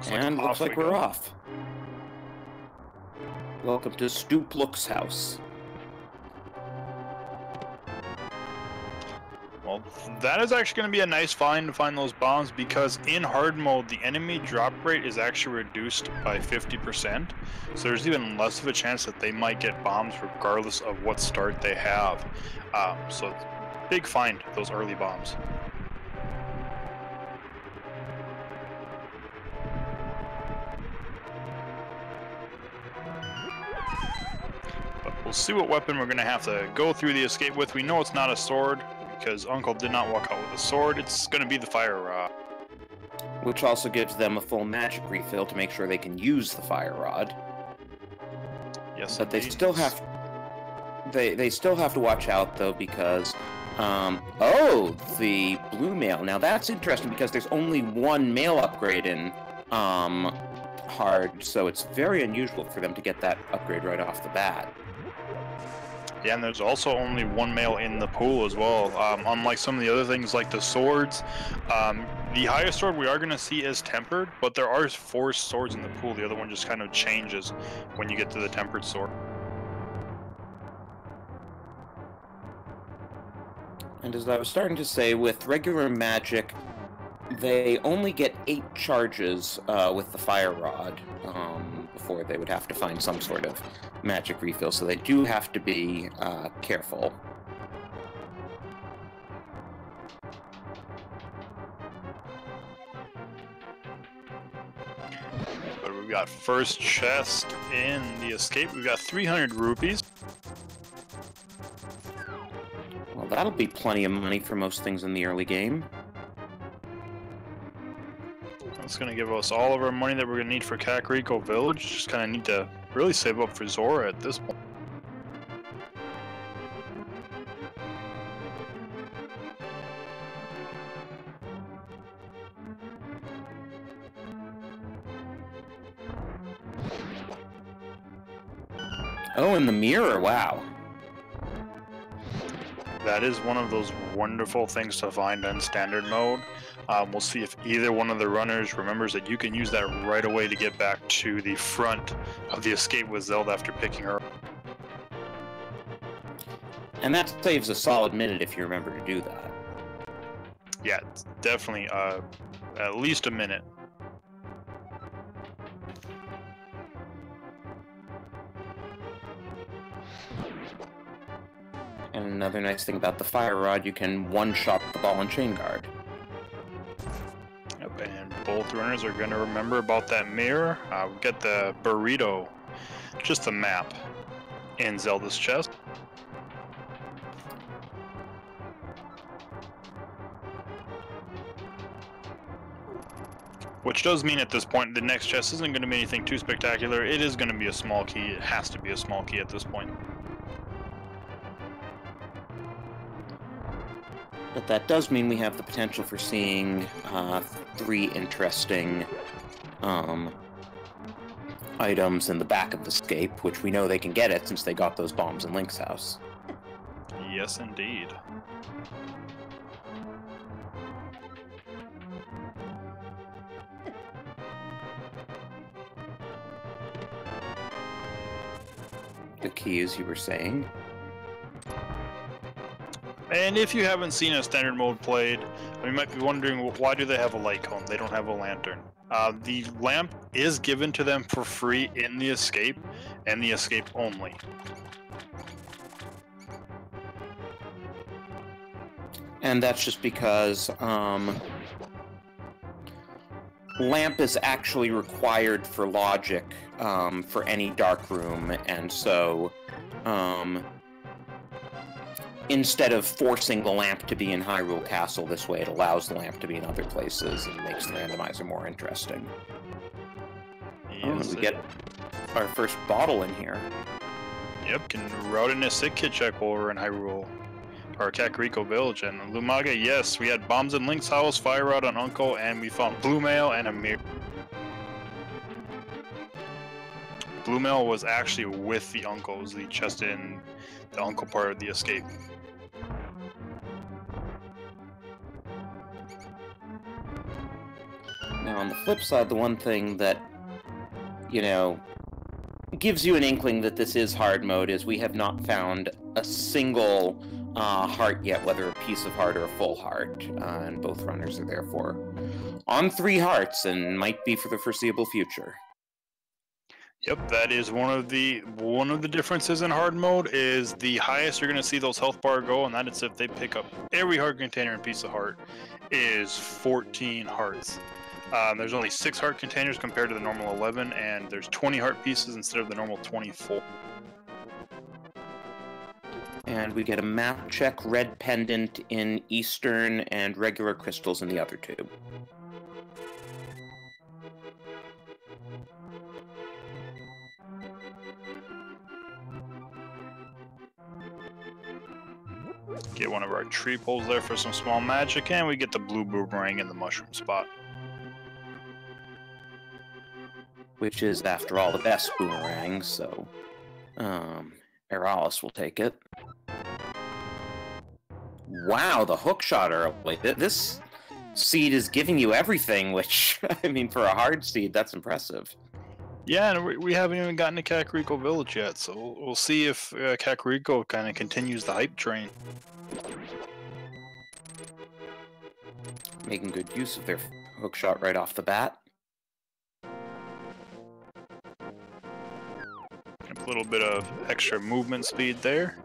And looks like we're off. Welcome to Stooplook's house. Well, that is actually going to be a nice find to find those bombs, because in hard mode, the enemy drop rate is actually reduced by 50%. So there's even less of a chance that they might get bombs regardless of what start they have. So big find, those early bombs. But we'll see what weapon we're going to have to go through the escape with. We know it's not a sword, because Uncle did not walk out with a sword. It's going to be the fire rod. Which also gives them a full magic refill to make sure they can use the fire rod. Yes, but they still have... They still have to watch out, though, because... oh, the blue mail. Now that's interesting, because there's only one mail upgrade in hard, so it's very unusual for them to get that upgrade right off the bat. Yeah, and there's also only one mail in the pool as well. Unlike some of the other things like the swords, the highest sword we are going to see is tempered, but there are 4 swords in the pool. The other one just kind of changes when you get to the tempered sword. And as I was starting to say, with regular magic, they only get 8 charges with the fire rod before they would have to find some sort of magic refill, so they do have to be careful. But we've got first chest in the escape. We've got 300 rupees. Well, that'll be plenty of money for most things in the early game. That's going to give us all of our money that we're going to need for Kakariko Village. Just kind of need to really save up for Zora at this point. Oh, and the mirror, wow. That is one of those wonderful things to find in standard mode. We'll see if either one of the runners remembers that you can use that right away to get back to the front of the escape with Zelda after picking her up. And that saves a solid minute if you remember to do that. Yeah, definitely at least a minute. And another nice thing about the fire rod, you can one-shot the ball and chain guard. Yep, and both runners are going to remember about that mirror. We'll get the burrito, just the map, in Zelda's chest. Which does mean at this point the next chest isn't going to be anything too spectacular. It is going to be a small key. It has to be a small key at this point. But that does mean we have the potential for seeing 3 interesting items in the back of the escape, which we know they can get it since they got those bombs in Link's house. Yes, indeed. The key, as you were saying. And if you haven't seen a standard mode played, you might be wondering, why do they have a light cone? They don't have a lantern. The lamp is given to them for free in the escape, and the escape only. And that's just because lamp is actually required for logic for any dark room, and so instead of forcing the lamp to be in Hyrule Castle this way, it allows the lamp to be in other places and makes the randomizer more interesting. Yes, we get our first bottle in here. Yep, can route in a sick kid check while we're in Hyrule. Or Kakariko Village. And Lumaga, yes, we had bombs in Link's house, fire rod on Uncle, and we found blue mail and a mirror. Blue mail was actually with the Uncle. It was the chest in the Uncle part of the escape. Now, On the flip side, the one thing that, you know, gives you an inkling that this is hard mode is we have not found a single heart yet, whether a piece of heart or a full heart, and both runners are therefore on 3 hearts and might be for the foreseeable future. Yep, that is one of the differences in hard mode. Is the highest you're going to see those health bar go, and that is if they pick up every heart container and piece of heart, is 14 hearts. There's only 6 heart containers compared to the normal 11, and there's 20 heart pieces instead of the normal 24. And we get a map check, red pendant in eastern, and regular crystals in the other 2. Get one of our tree poles there for some small magic, and we get the blue boomerang in the mushroom spot. Which is, after all, the best boomerang, so Aeralis will take it. Wow, the hook shot early. This seed is giving you everything, which, I mean, for a hard seed, that's impressive. Yeah, and we haven't even gotten to Kakariko Village yet, so we'll see if Kakariko kind of continues the hype train. Making good use of their hook shot right off the bat. A little bit of extra movement speed there.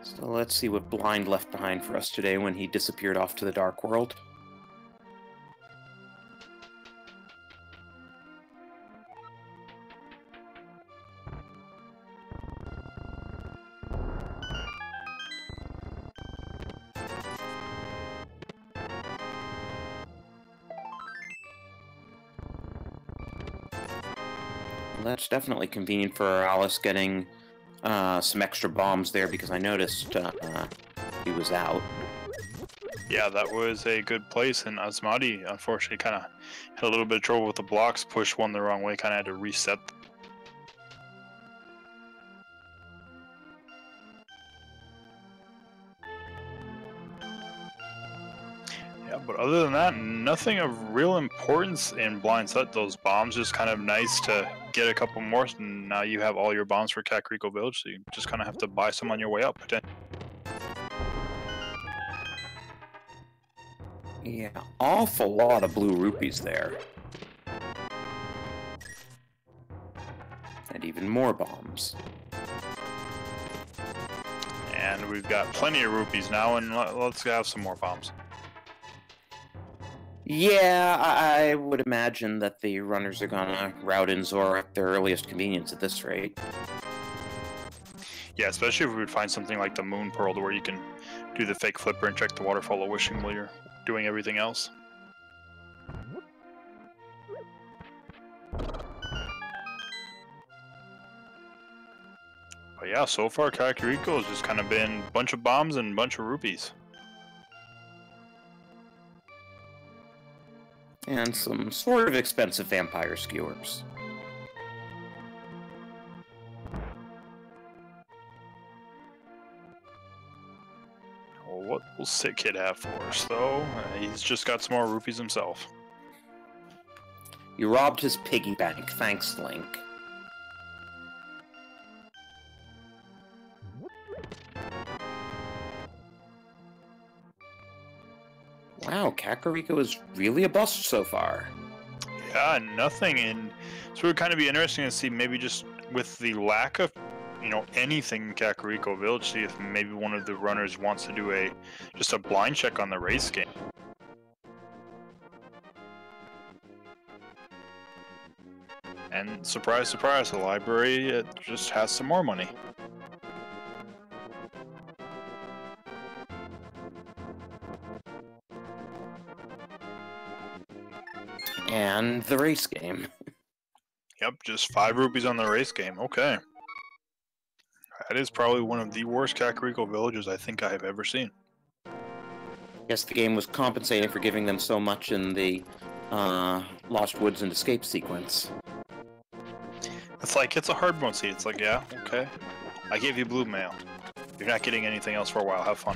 So let's see what Blind left behind for us today when he disappeared off to the Dark World. Well, that's definitely convenient for Aeralis getting some extra bombs there, because I noticed he was out. Yeah, that was a good place, and Asmadi unfortunately kind of had a little bit of trouble with the blocks, pushed one the wrong way, kind of had to reset. Yeah, but other than that, nothing of real importance in Blind Set. Those bombs just kind of nice to get a couple more, and now you have all your bombs for Kakariko Village, so you just kind of have to buy some on your way up. Yeah, awful lot of blue rupees there. And even more bombs. And we've got plenty of rupees now, and let's have some more bombs. Yeah, I would imagine that the runners are gonna route in Zora at their earliest convenience at this rate. Yeah, especially if we would find something like the Moon Pearl, where you can do the fake flipper and check the Waterfall of Wishing while you're doing everything else. But yeah, so far Kakariko has just kind of been a bunch of bombs and a bunch of rupees. And some sort of expensive vampire skewers. Well, what will Sick Kid have for us, though? He's just got some more rupees himself. You robbed his piggy bank. Thanks, Link. Wow, Kakariko is really a bust so far. Yeah, nothing. And so it would kind of be interesting to see, maybe just with the lack of, anything in Kakariko Village, see if maybe one of the runners wants to do just a blind check on the race game. And surprise, surprise, the library just has some more money. And the race game. Yep, just 5 rupees on the race game. Okay. That is probably one of the worst Kakariko villages I think I have ever seen. Yes, the game was compensating for giving them so much in the Lost Woods and Escape sequence. It's like, it's a hard mode seed. It's like, yeah, okay. I gave you blue mail. You're not getting anything else for a while. Have fun.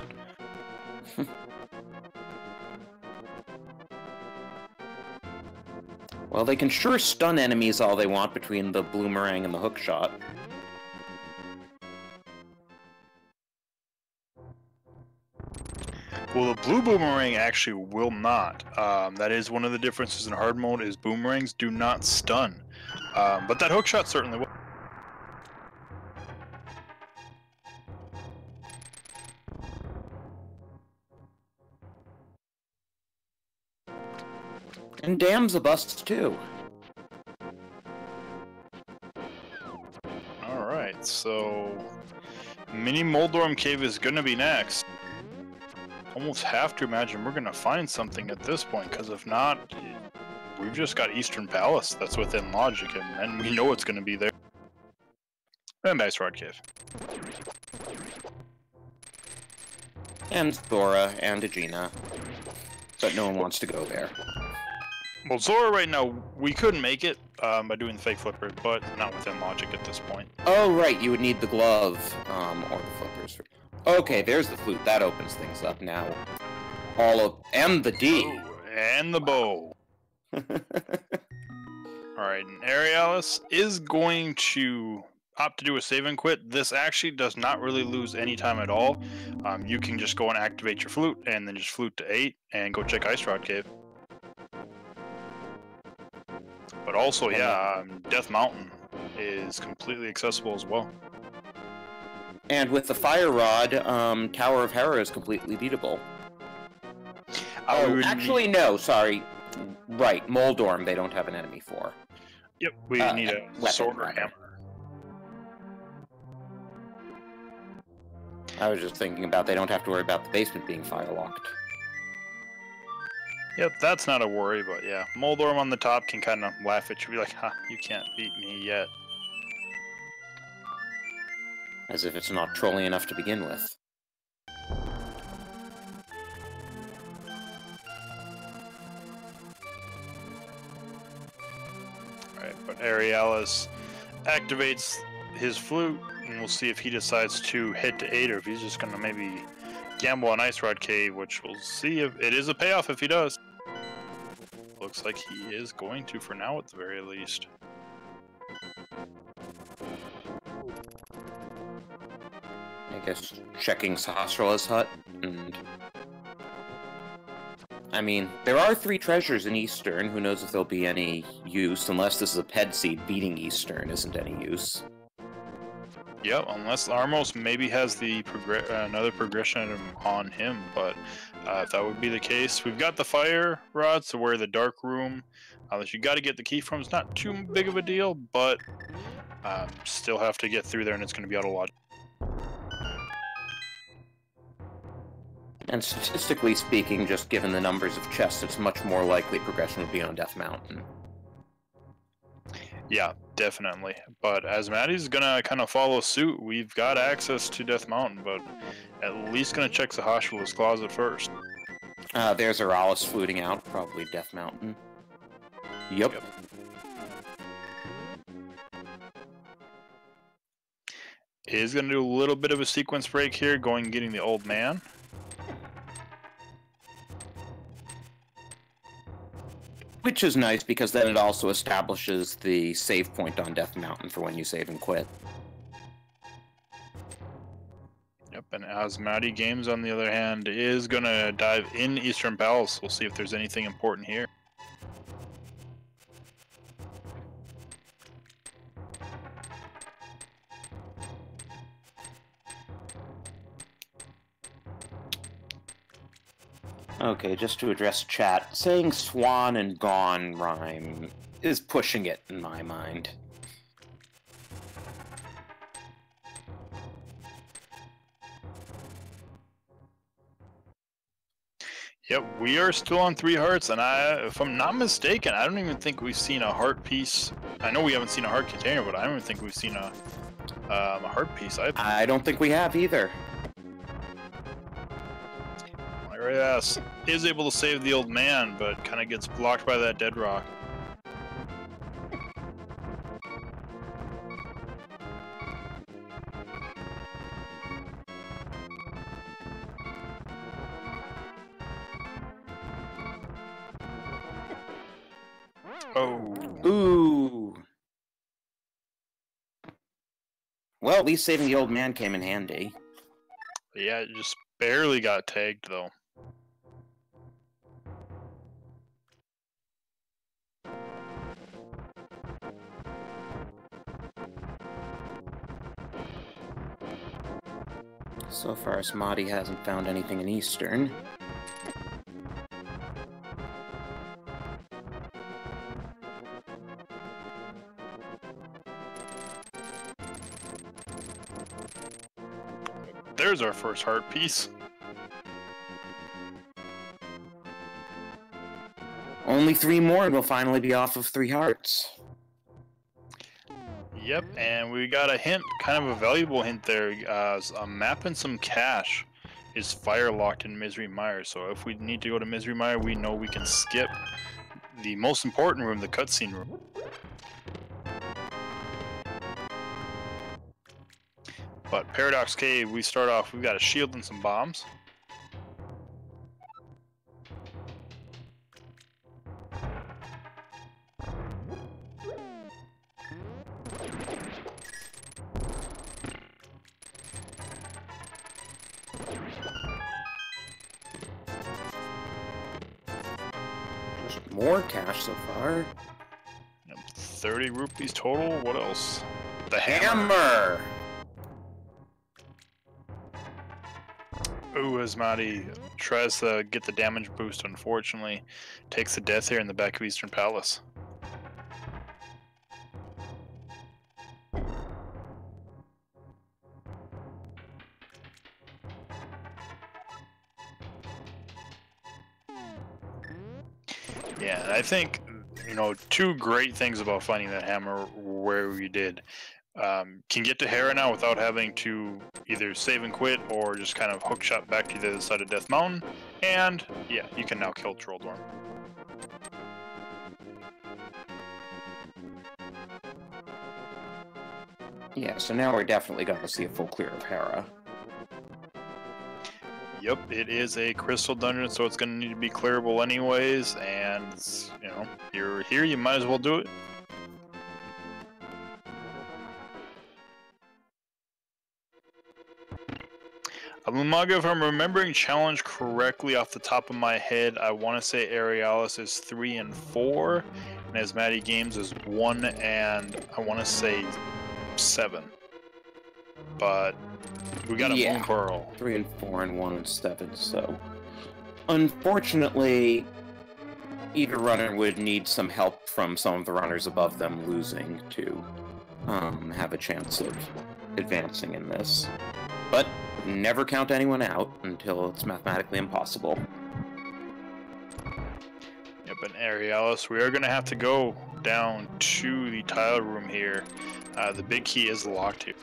Well, they can sure stun enemies all they want between the bloomerang and the hookshot. Well, the blue boomerang actually will not. That is one of the differences in hard mode, is boomerangs do not stun. But that hookshot certainly will. And dam's a bust, too. Alright, so... Mini Moldorm Cave is gonna be next. Almost have to imagine we're gonna find something at this point, because if not, we've just got Eastern Palace that's within logic, and we know it's gonna be there. And Ice Rod Cave. And Thora and Aegina. But no one wants to go there. Well, Zora right now, we couldn't make it by doing the fake flipper, but not within logic at this point. Oh, right, you would need the glove, or the flippers. Okay, there's the flute. That opens things up now. And the D. Oh, and the bow. Alright, and Aeralis is going to opt to do a save and quit. This actually does not really lose any time at all. You can just go and activate your flute, and then just flute to 8, and go check Ice Rod Cave. But also, yeah, Death Mountain is completely accessible as well. And with the Fire Rod, Tower of Hera is completely beatable. Oh, actually, no, sorry. Right, Moldorm they don't have an enemy for. Yep, we need a sword or hammer. I was just thinking about they don't have to worry about the basement being fire-locked. Yep, that's not a worry, but yeah. Moldorm on the top can kind of laugh at you, be like, ha, you can't beat me yet. As if it's not trolly enough to begin with. Alright, but Aeralis activates his flute, and we'll see if he decides to hit to 8, or if he's just going to maybe gamble on Ice Rod Cave, which we'll see if it is a payoff if he does. Looks like he is going to for now at the very least. I guess checking Sahasrara's hut, and... I mean, there are 3 treasures in Eastern. Who knows if there'll be any use, unless this is a Ped Seed. Beating Eastern isn't any use. Yep, unless Armos maybe has the another progression item on him, but if that would be the case, we've got the Fire Rod, so where the Dark Room, that you got to get the key from, is not too big of a deal, but still have to get through there, and it's going to be out of logic. And statistically speaking, just given the numbers of chests, it's much more likely progression would be on Death Mountain. Yeah, definitely. But Asmadi's gonna kind of follow suit. We've got access to Death Mountain, but at least gonna check Sahasrara's closet first. There's Aeralis fluting out, probably Death Mountain. Yep. Is gonna do a little bit of a sequence break here, going and getting the old man. Which is nice, because then it also establishes the save point on Death Mountain for when you save and quit. Yep, and AsmadiGames, on the other hand, is going to dive in Eastern Palace. We'll see if there's anything important here. Okay, just to address chat, saying swan and gone rhyme is pushing it in my mind. Yep, we are still on 3 hearts, and if I'm not mistaken, I don't even think we've seen a heart piece. I know we haven't seen a heart container, but I don't even think we've seen a heart piece either. I don't think we have either. Yes, is able to save the old man, but kind of gets blocked by that dead rock. Oh. Ooh. Well, at least saving the old man came in handy. Yeah, it just barely got tagged, though. So far, Asmadi hasn't found anything in Eastern. There's our first heart piece. Only 3 more and we'll finally be off of 3 hearts. Yep, and we got a hint, kind of a valuable hint there. A map and some cash is fire locked in Misery Mire. So if we need to go to Misery Mire, we know we can skip the most important room, the cutscene room. But Paradox Cave, we start off, we've got a shield and some bombs. More cash so far. 30 rupees total. What else? The Hammer! Ooh, Asmadi tries to get the damage boost, unfortunately. Takes the death here in the back of Eastern Palace. Yeah, I think, you know, 2 great things about finding that hammer where we did. Can get to Hera now without having to either save and quit or just kind of hookshot back to the other side of Death Mountain. And, yeah, you can now kill Trolldorm. Yeah, so now we're definitely going to see a full clear of Hera. Yep, it is a crystal dungeon, so it's going to need to be clearable anyways, and, you know, you're here, you might as well do it. Lumaga, if I'm remembering challenge correctly off the top of my head, I want to say Aeralis is 3 and 4, and AsmadiGames is 1 and I want to say 7. But we got a Moon Pearl. 3 and 4 and 1 and 7, so... Unfortunately, either runner would need some help from some of the runners above them losing to have a chance of advancing in this. But never count anyone out until it's mathematically impossible. Yep, and Aeralis, we are going to have to go down to the tile room here. The big key is locked here.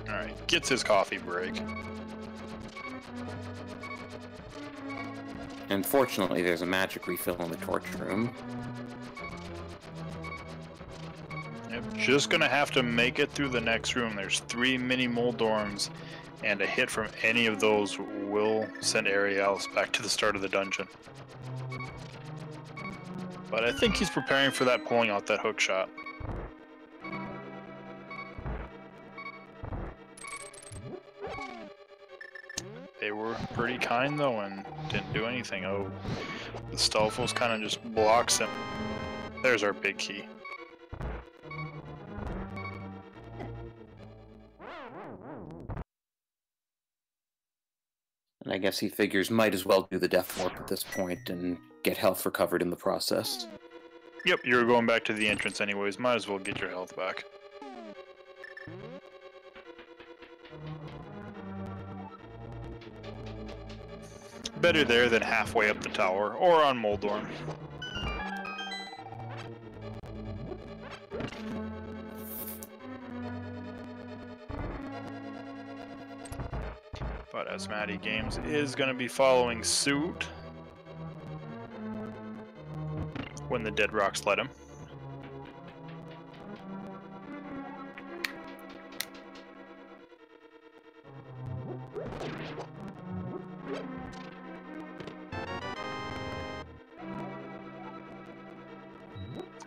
Alright, gets his coffee break. Unfortunately, there's a magic refill in the torch room. Yep, just gonna have to make it through the next room. There's 3 mini Moldorms, and a hit from any of those will send Aeralis back to the start of the dungeon. But I think he's preparing for that, pulling out that hook shot. They were pretty kind though and didn't do anything. Oh, the Stalfos kind of just blocks him. There's our big key. And I guess he figures might as well do the death warp at this point and get health recovered in the process. Yep, you're going back to the entrance anyways. Might as well get your health back. Better there than halfway up the tower, or on Moldorm. But AsmadiGames is going to be following suit. when the dead rocks let him.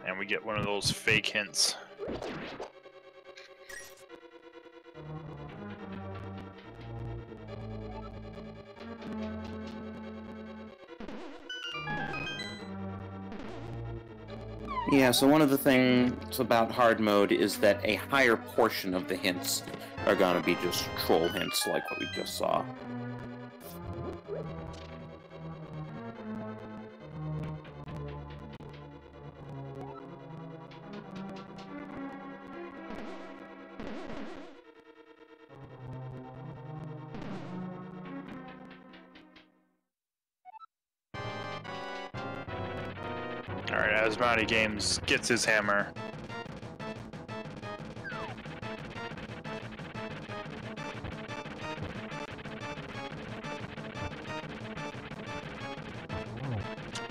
And we get one of those fake hints. Yeah, so one of the things about hard mode is that a higher portion of the hints are gonna be just troll hints like what we just saw. Alright, AsmadiGames gets his hammer.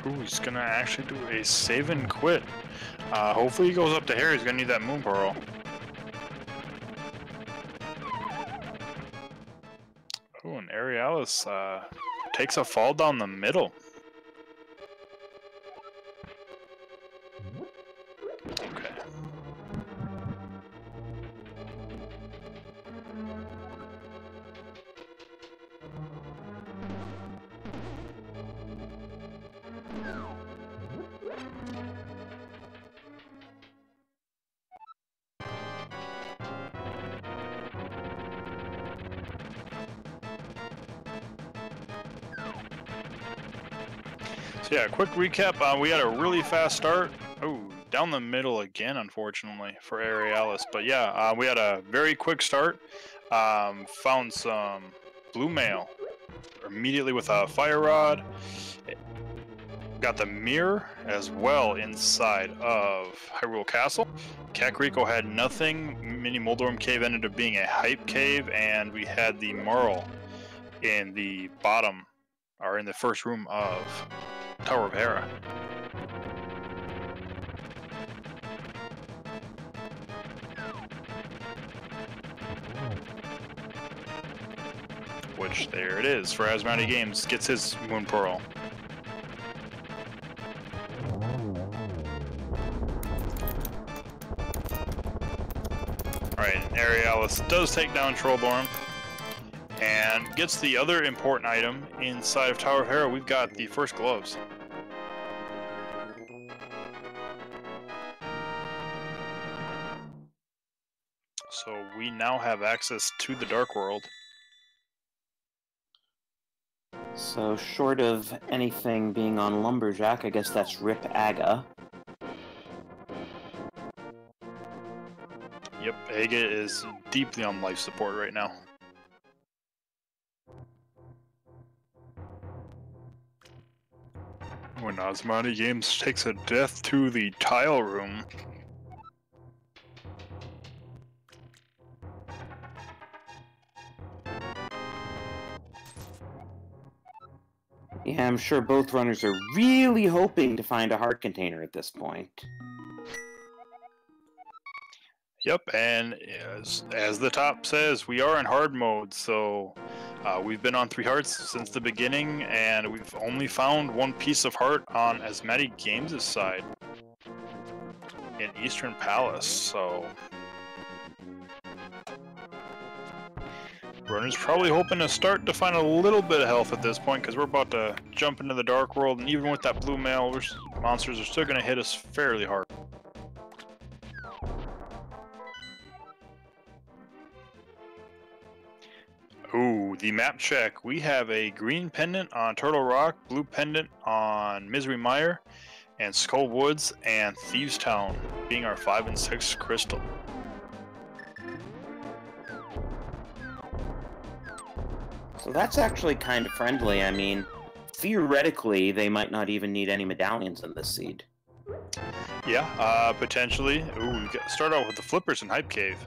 Ooh, he's gonna actually do a save and quit. Hopefully he goes up to here, he's gonna need that moon pearl. Ooh, and Aeralis takes a fall down the middle. Okay. So yeah, quick recap. We had a really fast start. Oh, down the middle again, unfortunately, for Aeralis. But yeah, we had a very quick start. Found some blue mail immediately with a fire rod. Got the mirror as well inside of Hyrule Castle. Kakariko had nothing. Mini Moldorm Cave ended up being a hype cave, and we had the Merle in the bottom, or in the first room of Tower of Hera. Which, there it is, for AsmadiGames, gets his Moon Pearl. Alright, Aeralis does take down Trollborn, and gets the other important item inside of Tower of Hera. We've got the first gloves. So we now have access to the Dark World. So short of anything being on Lumberjack, I guess that's Rip Aga. Yep, Aga is deeply on life support right now. When AsmadiGames takes a death to the tile room. Yeah, I'm sure both runners are really hoping to find a heart container at this point. Yep, and as the top says, we are in hard mode, so we've been on 3 hearts since the beginning, and we've only found 1 piece of heart on AsmadiGames' side in Eastern Palace, so runner's probably hoping to start to find a little bit of health at this point, because we're about to jump into the Dark World, and even with that blue mail, monsters are still going to hit us fairly hard. Ooh, the map check. We have a green pendant on Turtle Rock, blue pendant on Misery Mire, and Skull Woods, and Thieves Town being our 5 and 6 crystal. So that's actually kind of friendly. I mean, theoretically, they might not even need any medallions in this seed. Yeah, potentially. Ooh, we start out with the Flippers in Hype Cave.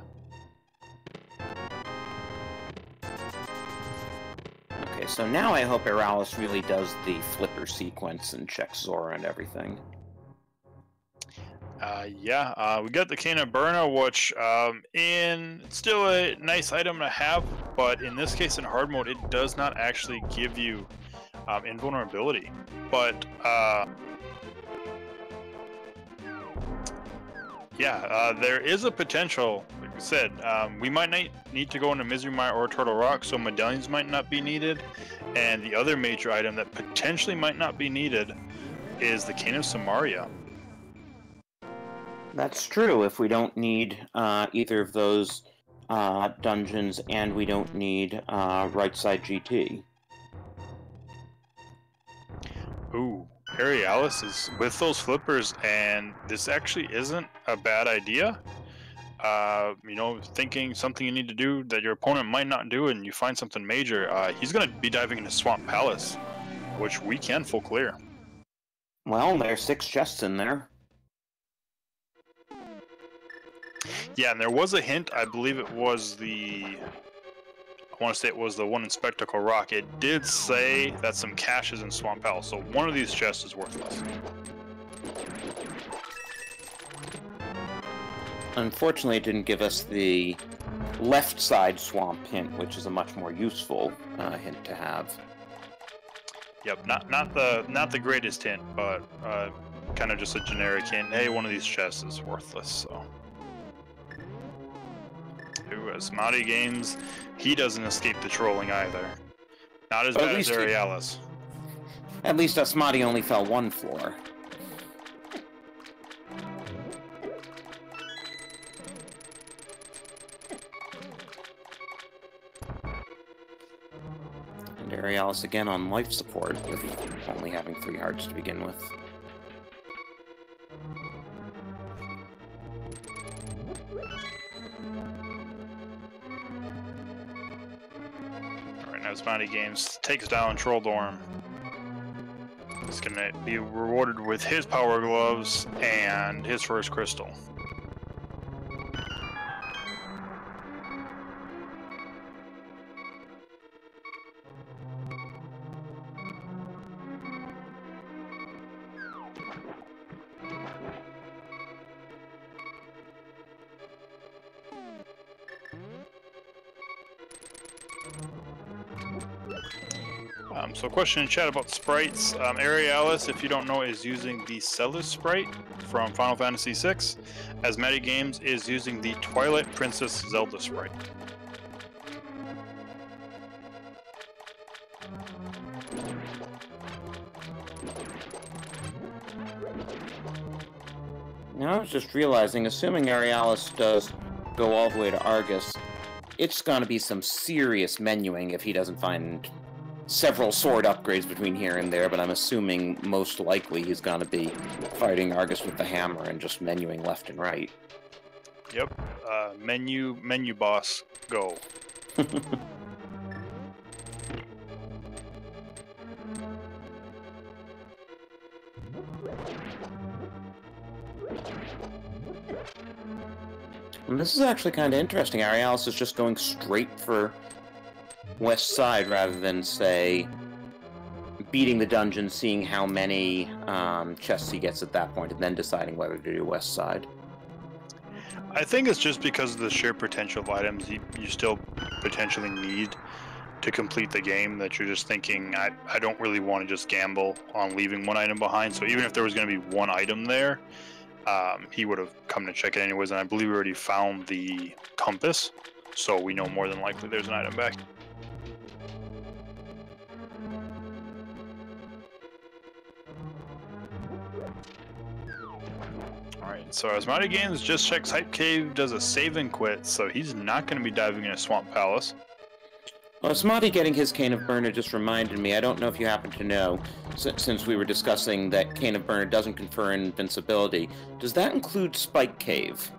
Okay, so now I hope Aeralis really does the flipper sequence and checks Zora and everything. We got the Cane of Burna, which it's still a nice item to have, but in this case in hard mode it does not actually give you invulnerability. But there is a potential, like I said, we might not need to go into Misery Mire or Turtle Rock, so medallions might not be needed, and the other major item that potentially might not be needed is the Cane of Samaria. That's true. If we don't need either of those dungeons, and we don't need right side GT. Ooh, Aeralis is with those flippers, and this actually isn't a bad idea. You know, thinking something you need to do that your opponent might not do, and you find something major. He's going to be diving into Swamp Palace, which we can full clear. Well, there's 6 chests in there. Yeah, and there was a hint, I believe it was I want to say it was the one in Spectacle Rock. It did say that some cash is in Swamp Palace, so one of these chests is worthless. Unfortunately, it didn't give us the left side swamp hint, which is a much more useful hint to have. Yep, not the greatest hint, but kind of just a generic hint. Hey, one of these chests is worthless, so. Ooh, AsmadiGames, he doesn't escape the trolling either. Not as bad as Aeralis. At least Asmadi only fell 1 floor. And Aeralis again on life support, with only having 3 hearts to begin with. AsmadiGames takes down Trolldorm. He's gonna be rewarded with his power gloves and his first crystal. So question in chat about sprites. Aeralis, if you don't know, is using the Celis sprite from Final Fantasy VI. AsmadiGames is using the Twilight Princess Zelda sprite. Now I was just realizing, assuming Aeralis does go all the way to Argus, it's gonna be some serious menuing if he doesn't find several sword upgrades between here and there, but I'm assuming most likely he's going to be fighting Argus with the hammer and just menuing left and right. Yep. Menu boss, go. And this is actually kind of interesting. Aeralis is just going straight for west side rather than, say, beating the dungeon, seeing how many chests he gets at that point, and then deciding whether to do west side. I think it's just because of the sheer potential of items you still potentially need to complete the game, that you're just thinking, I don't really want to just gamble on leaving one item behind. So even if there was going to be one item there, he would have come to check it anyways, and I believe we already found the compass, so we know more than likely there's an item back. Alright, so AsmadiGames just checks Hype Cave, does a save and quit, so he's not going to be diving into Swamp Palace. Well, Asmadi getting his Cane of Burna just reminded me, I don't know if you happen to know, since we were discussing that Cane of Burna doesn't confer invincibility, does that include Spike Cave?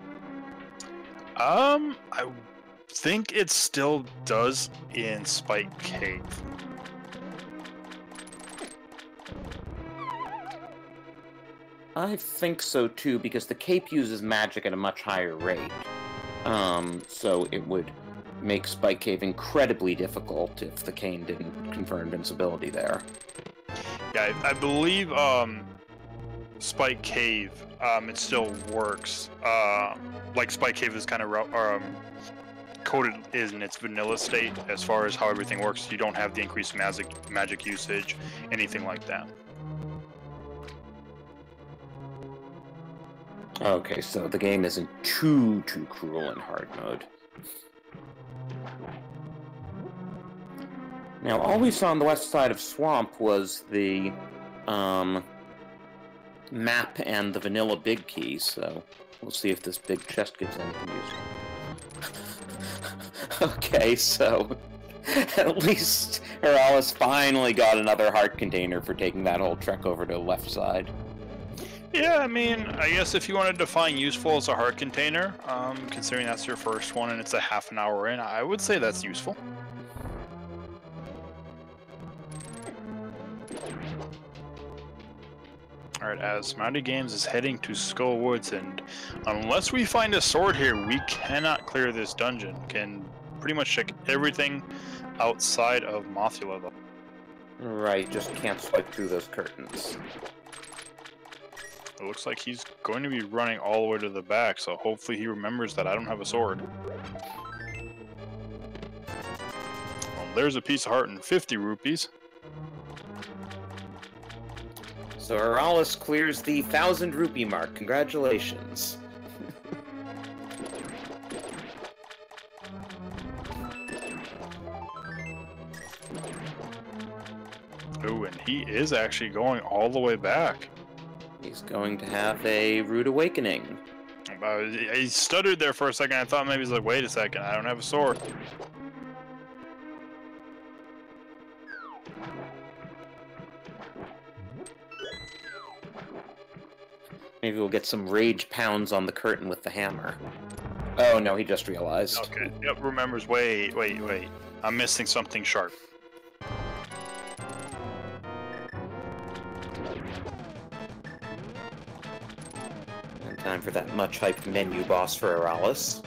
I think it still does in Spike Cave. I think so too, because the cape uses magic at a much higher rate. So it would make Spike Cave incredibly difficult if the cane didn't confer invincibility there. Yeah, I believe Spike Cave it still works. Like Spike Cave is kind of coded in its vanilla state as far as how everything works. You don't have the increased magic usage, anything like that. Okay, so the game isn't too cruel in hard mode. Now, all we saw on the west side of Swamp was the map and the vanilla big key, so we'll see if this big chest gives anything useful. Okay, so at least Aeralis finally got another heart container for taking that whole trek over to the left side. Yeah, I mean, I guess if you want to define useful as a heart container, considering that's your first one and it's a half an hour in, I would say that's useful. Alright, AsmadiGames is heading to Skull Woods, and unless we find a sword here, we cannot clear this dungeon. Can pretty much check everything outside of Mothula, though. Right, just can't swipe through those curtains. It looks like he's going to be running all the way to the back, so hopefully he remembers that I don't have a sword. Well, there's a piece of heart and 50 rupees. So Aeralis clears the 1,000 rupee mark. Congratulations. Ooh, and he is actually going all the way back. He's going to have a rude awakening. He stuttered there for a second. I thought maybe he's like, wait a second, I don't have a sword. Maybe we'll get some rage pounds on the curtain with the hammer. Oh no, he just realized. Okay, yep, remembers. Wait. I'm missing something sharp. And time for that much hyped menu boss for Aeralis.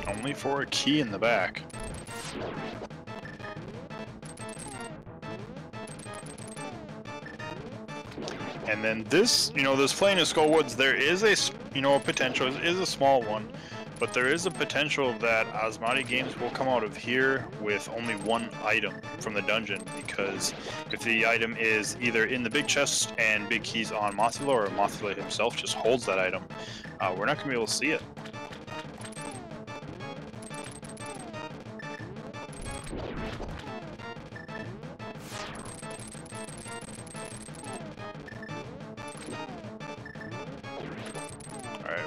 Only for a key in the back. And then this, this plane of Skull Woods, there is a potential, it is a small one, but there is a potential that AsmadiGames will come out of here with only one item from the dungeon, because if the item is either in the big chest and big keys on Mothula, or Mothula himself just holds that item, we're not going to be able to see it.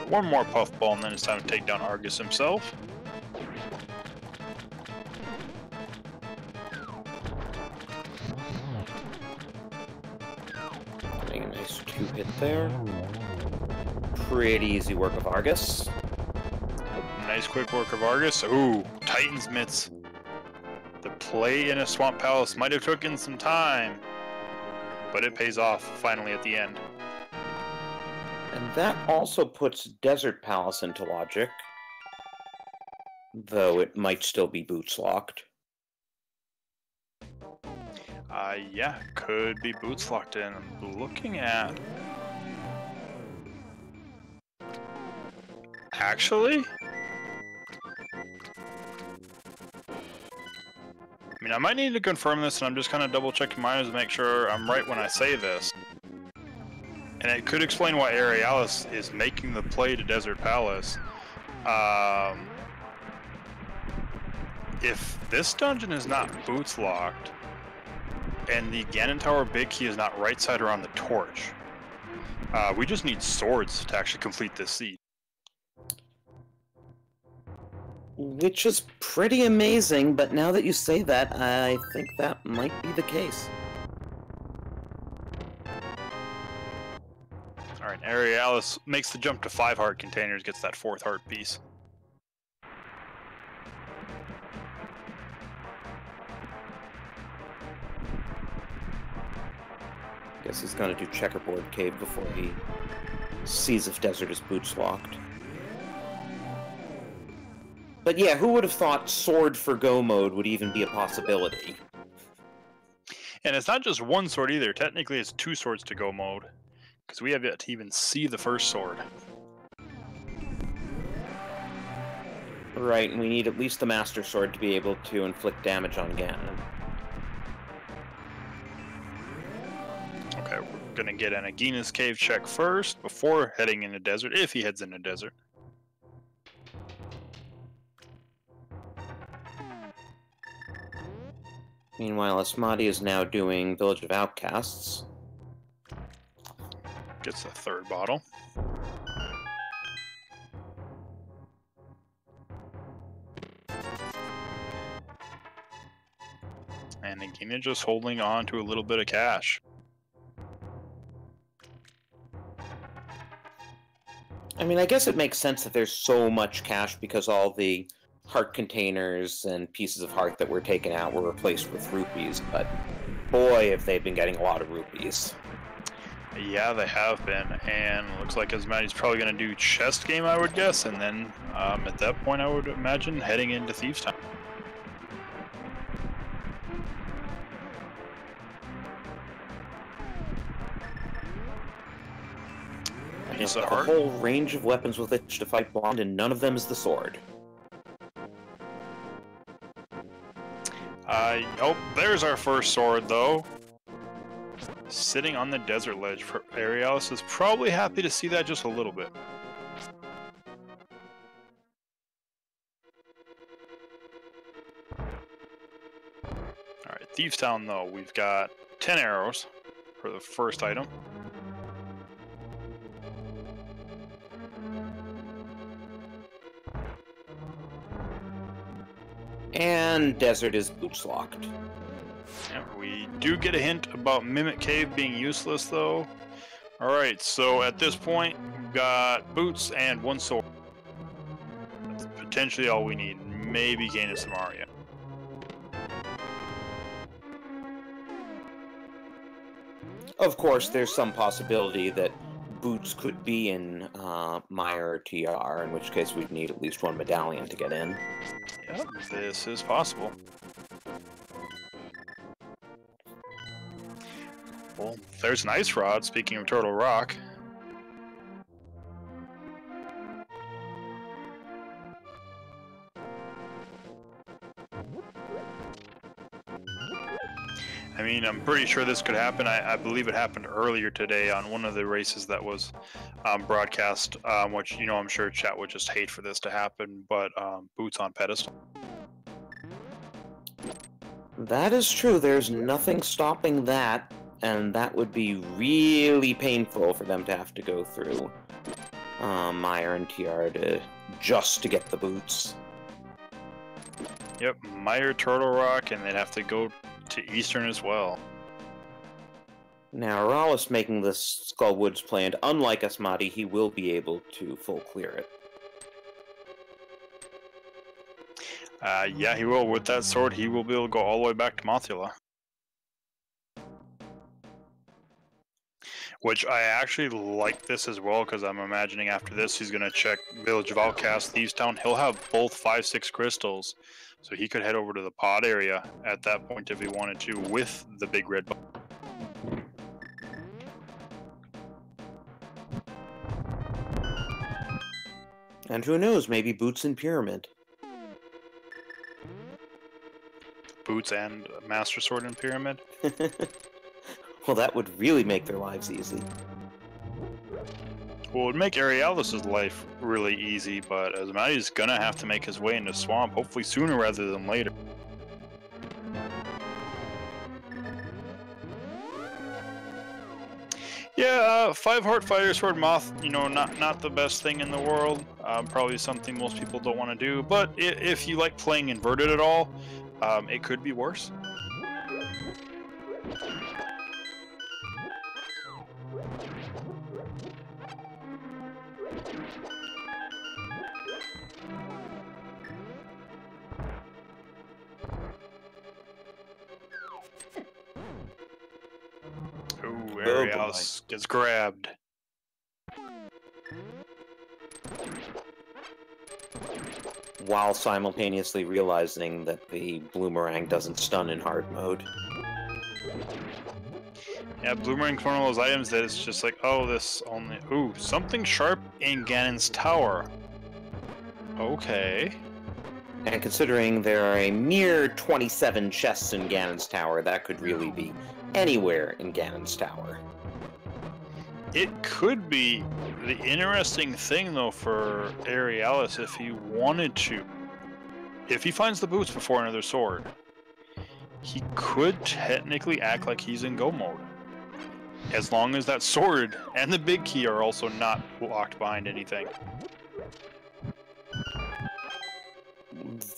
One more puffball, and then it's time to take down Argus himself. Getting a nice 2-hit there. Pretty easy work of Argus. Nice quick work of Argus. Ooh, Titan's Mitts. The play in a Swamp Palace might have taken some time, but it pays off finally at the end. And that also puts Desert Palace into logic, though it might still be boots locked. Yeah, could be boots locked in. I'm looking at... Actually? I mean, I might need to confirm this, and I'm just kind of double checking mine to make sure I'm right when I say this. And it could explain why Aeralis is making the play to Desert Palace. If this dungeon is not boots locked, and the Ganon Tower Big Key is not right side around the torch, we just need swords to actually complete this seed. Which is pretty amazing, but now that you say that, I think that might be the case. Alright, Aeralis makes the jump to 5 heart containers, gets that 4th heart piece. Guess he's gonna do Checkerboard Cave before he sees if Desert is boots locked. But yeah, who would have thought sword for go mode would even be a possibility? And it's not just one sword either. Technically, it's 2 swords to go mode. Because we have yet to even see the first sword. Right, and we need at least the Master Sword to be able to inflict damage on Ganon. Okay, we're gonna get an Agina's Cave check first before heading into Desert, if he heads into Desert. Meanwhile, Asmadi is now doing Village of Outcasts. Gets the 3rd bottle. And Agina just holding on to a little bit of cash. I mean, I guess it makes sense that there's so much cash because all the heart containers and pieces of heart that were taken out were replaced with rupees, but boy, have they been getting a lot of rupees. Yeah, they have been, and looks like Asmadi's probably going to do chest game, I would guess, and then at that point I would imagine heading into Thieves' Town. There's a whole range of weapons with which to fight Blonde, and none of them is the sword. Oh, there's our first sword, though. Sitting on the desert ledge. Aeralis is probably happy to see that just a little bit. Alright, Thieves' Town, though. We've got 10 arrows for the first item. And Desert is boots locked. Yeah, we do get a hint about Mimic Cave being useless, though. Alright, so at this point, we've got boots and 1 sword. That's potentially all we need. Maybe gain a Samaria. Of course, there's some possibility that boots could be in Meyer or TR, in which case we'd need at least 1 medallion to get in. Yep, this is possible. Well, there's an ice rod, speaking of Turtle Rock. I mean, I'm pretty sure this could happen. I believe it happened earlier today on one of the races that was broadcast, which, you know, I'm sure chat would just hate for this to happen, but boots on pedestal. That is true. There's nothing stopping that, and that would be really painful for them to have to go through Meyer and TR just to get the boots. Yep, Meyer, Turtle Rock, and they'd have to go to Eastern as well. Now, Aeralis making this Skull Woods planned, unlike Asmadi, he will be able to full clear it. Yeah, he will. With that sword, he will be able to go all the way back to Mothula. Which I actually like this as well, because I'm imagining after this he's going to check Village of Outcasts, Thieves' Town. He'll have both 5-6 crystals, so he could head over to the pod area at that point if he wanted to with the big red ball. And who knows, maybe Boots and Pyramid. Boots and Master Sword and Pyramid? Well, that would really make their lives easy. Well, it would make Aeralis' life really easy, but Asmadi's gonna have to make his way into Swamp, hopefully sooner rather than later. Yeah, 5-heart Fire Sword Moth, you know, not the best thing in the world. Probably something most people don't want to do, but if you like playing inverted at all, it could be worse. Ooh, Aeralis gets grabbed. while simultaneously realizing that the Bloomerang doesn't stun in hard mode. Yeah, Bloomerang's one of those items that it's just like, oh, this only... Ooh, something sharp in Ganon's tower. Okay. And considering there are a mere 27 chests in Ganon's tower, that could really be anywhere in Ganon's tower. It could be the interesting thing, though, for Aeralis, if he wanted to. If he finds the boots before another sword, he could technically act like he's in go mode. As long as that sword and the big key are also not locked behind anything.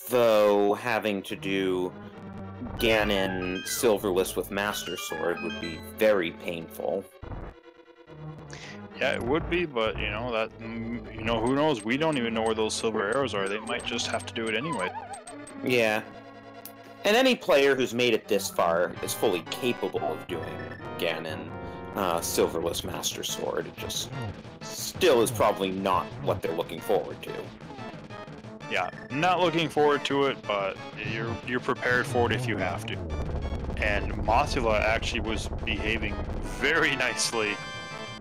Though having to do Ganon Silverless with Master Sword would be very painful. Yeah, it would be, but you know that who knows? We don't even know where those silver arrows are. They might just have to do it anyway. Yeah. And any player who's made it this far is fully capable of doing Ganon Silverless Master Sword. It just still is probably not what they're looking forward to. Yeah, not looking forward to it, but you're prepared for it if you have to. And Mothula actually was behaving very nicely.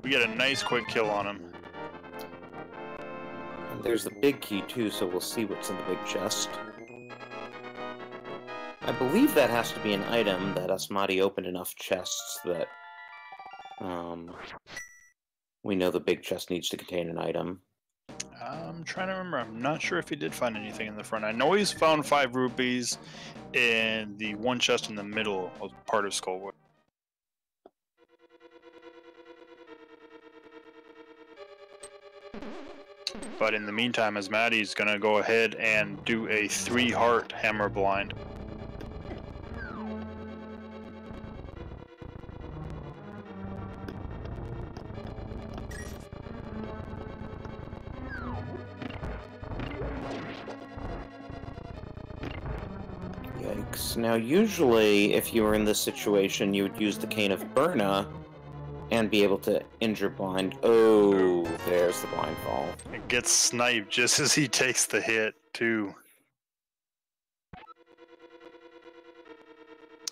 We get a nice quick kill on him. And there's the big key too, so we'll see what's in the big chest. I believe that has to be an item that Asmadi opened enough chests that we know the big chest needs to contain an item. I'm trying to remember. I'm not sure if he did find anything in the front. I know he's found 5 rupees in the one chest in the middle of part of Skullwood. But in the meantime, Asmadi's gonna go ahead and do a 3-heart hammer blind. Yikes. Now, usually, if you were in this situation, you would use the Cane of Burna and be able to injure blind. Oh, there's the blind fall. It gets sniped just as he takes the hit, too.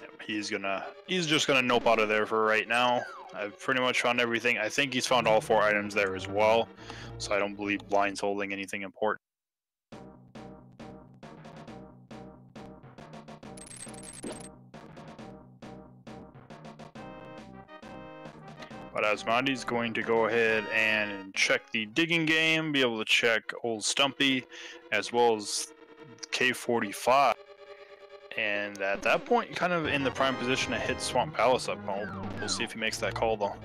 Yep, he's just gonna nope out of there for right now. I've pretty much found everything. I think he's found all 4 items there as well, so I don't believe blind's holding anything important. But Asmadi's going to go ahead and check the digging game, be able to check Old Stumpy, as well as K45. And at that point, kind of in the prime position to hit Swamp Palace up. We'll see if he makes that call, though.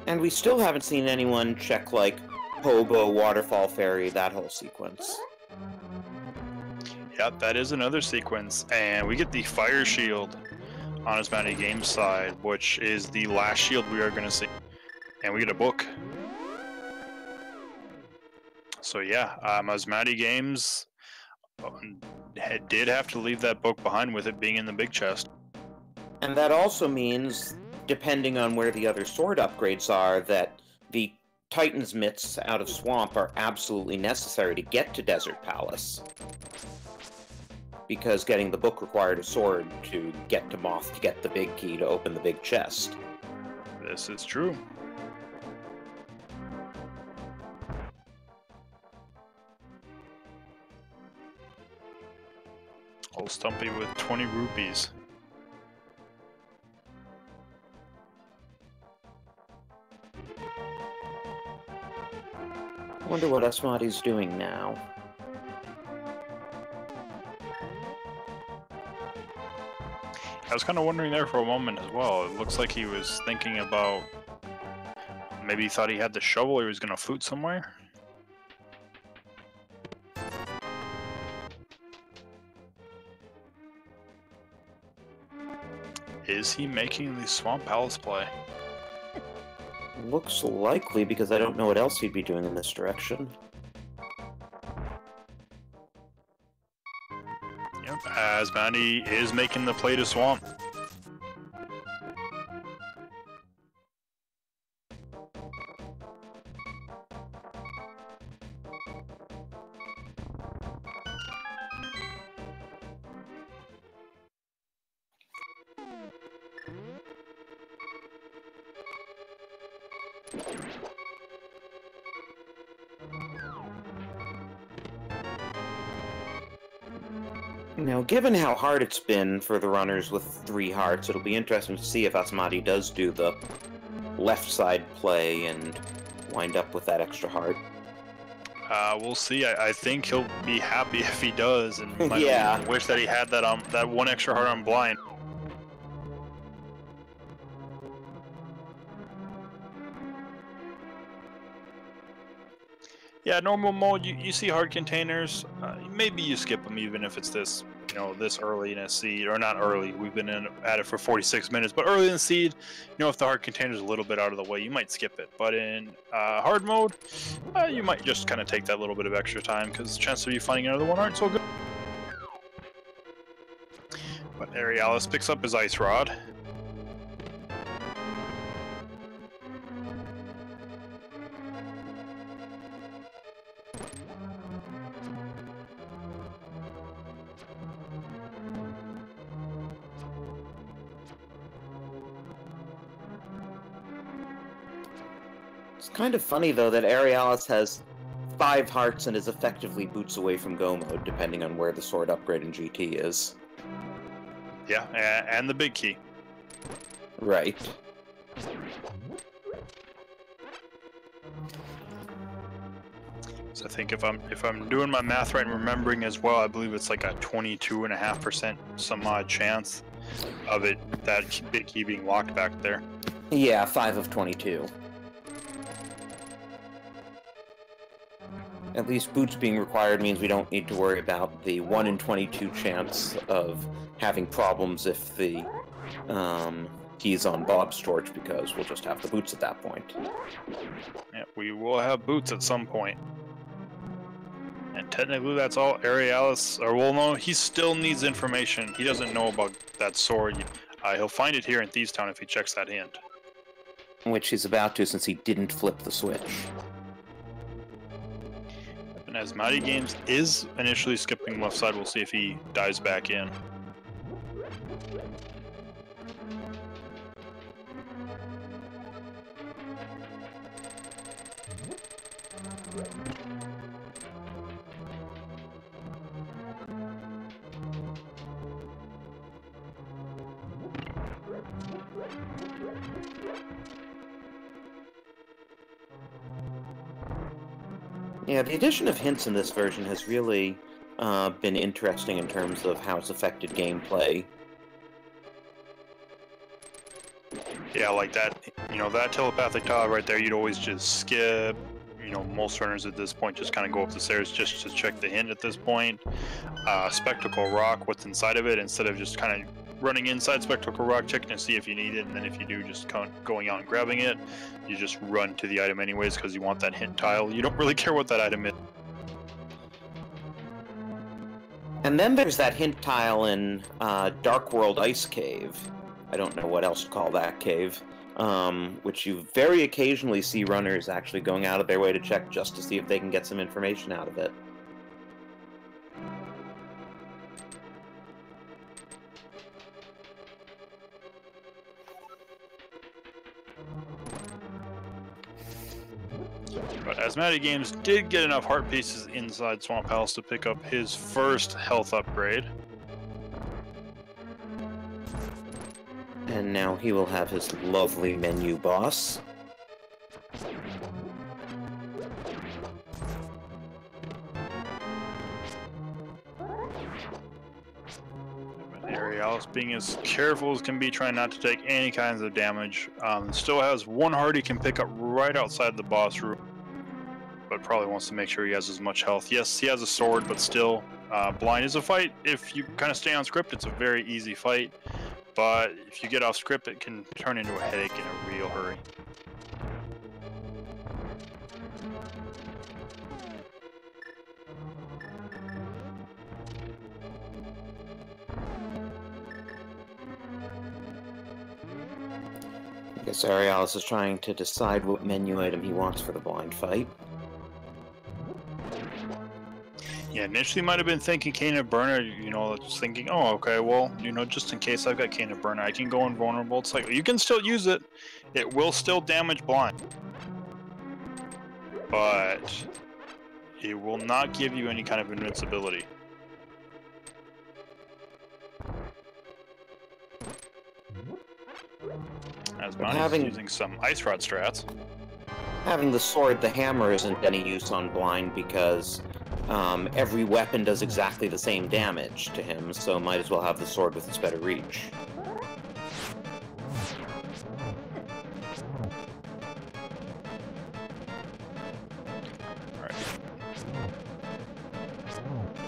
And we still haven't seen anyone check, like, Hobo, Waterfall Fairy, that whole sequence. Yep, that is another sequence, and we get the Fire Shield on AsmadiGames side, which is the last shield we are going to see. And we get a book. So yeah, AsmadiGames did have to leave that book behind with it being in the big chest. And that also means, depending on where the other sword upgrades are, that the Titan's Mitts out of Swamp are absolutely necessary to get to Desert Palace. Because getting the book required a sword to get to Moth to get the big key to open the big chest. This is true. Old Stumpy with 20 rupees. I wonder what Asmadi's doing now. I was kind of wondering there for a moment as well. It looks like he was thinking about... Maybe he thought he had the shovel or he was going to flute somewhere. Is he making the Swamp Palace play? Looks likely, because I don't know what else he'd be doing in this direction. Yep, Asmadi is making the play to Swamp. Now, given how hard it's been for the runners with 3 hearts, it'll be interesting to see if Asmadi does do the left side play and wind up with that extra heart. We'll see. I think he'll be happy if he does, and might Yeah. wish that he had that that 1 extra heart on blind. Yeah, normal mode, you see hard containers. Maybe you skip them even if it's this, you know, this early in a seed, or not early. We've been at it for 46 minutes, but early in the seed, you know, if the hard container's a little bit out of the way, you might skip it. But in hard mode, you might just kind of take that little bit of extra time because the chances of you finding another one aren't so good. But Aeralis picks up his ice rod. It's kind of funny, though, that Aeralis has 5 hearts and is effectively boots away from go mode, depending on where the sword upgrade in GT is. Yeah, and the big key. Right. So I think if I'm doing my math right and remembering as well, I believe it's like a 22.5% some odd chance of that big key being locked back there. Yeah, 5 of 22. At least boots being required means we don't need to worry about the 1 in 22 chance of having problems if the key's on Bob's torch, because we'll just have the boots at that point. Yeah, we will have boots at some point. And technically that's all Aeralis, or well, no, he still needs information. He doesn't know about that sword. He'll find it here in Thieves Town if he checks that hint. Which he's about to, since he didn't flip the switch. And AsmadiGames is initially skipping left side. We'll see if he dives back in. Yeah, the addition of hints in this version has really been interesting in terms of how it's affected gameplay. Yeah, like that, you know, that telepathic tile right there, you'd always just skip. You know, most runners at this point just kind of go up the stairs just to check the hint at this point. Spectacle Rock, what's inside of it, instead of just kind of running inside Spectacle Rock, checking to see if you need it, and then if you do, just going out and grabbing it. You just run to the item anyways because you want that hint tile. You don't really care what that item is. And then there's that hint tile in Dark World Ice Cave. I don't know what else to call that cave. Which you very occasionally see runners actually going out of their way to check just to see if they can get some information out of it. But AsmadiGames did get enough heart pieces inside Swamp Palace to pick up his first health upgrade. And now he will have his lovely menu boss. Aeralis being as careful as can be, trying not to take any kinds of damage. Still has 1 heart he can pick up right outside the boss room, but probably wants to make sure he has as much health. Yes, he has a sword, but still, blind is a fight. If you kind of stay on script, it's a very easy fight. But if you get off script, it can turn into a headache in a real hurry. I guess Aeralis is trying to decide what menu item he wants for the blind fight. Yeah, initially might have been thinking Cane of Burner, you know, just thinking, oh, okay, well, you know, just in case I've got Cane of Burner, I can go invulnerable. It's like, you can still use it. It will still damage blind. but it will not give you any kind of invincibility. Asmadi's using some Ice Rod strats. Having the sword, the hammer, isn't any use on blind because every weapon does exactly the same damage to him, so might as well have the sword with its better reach.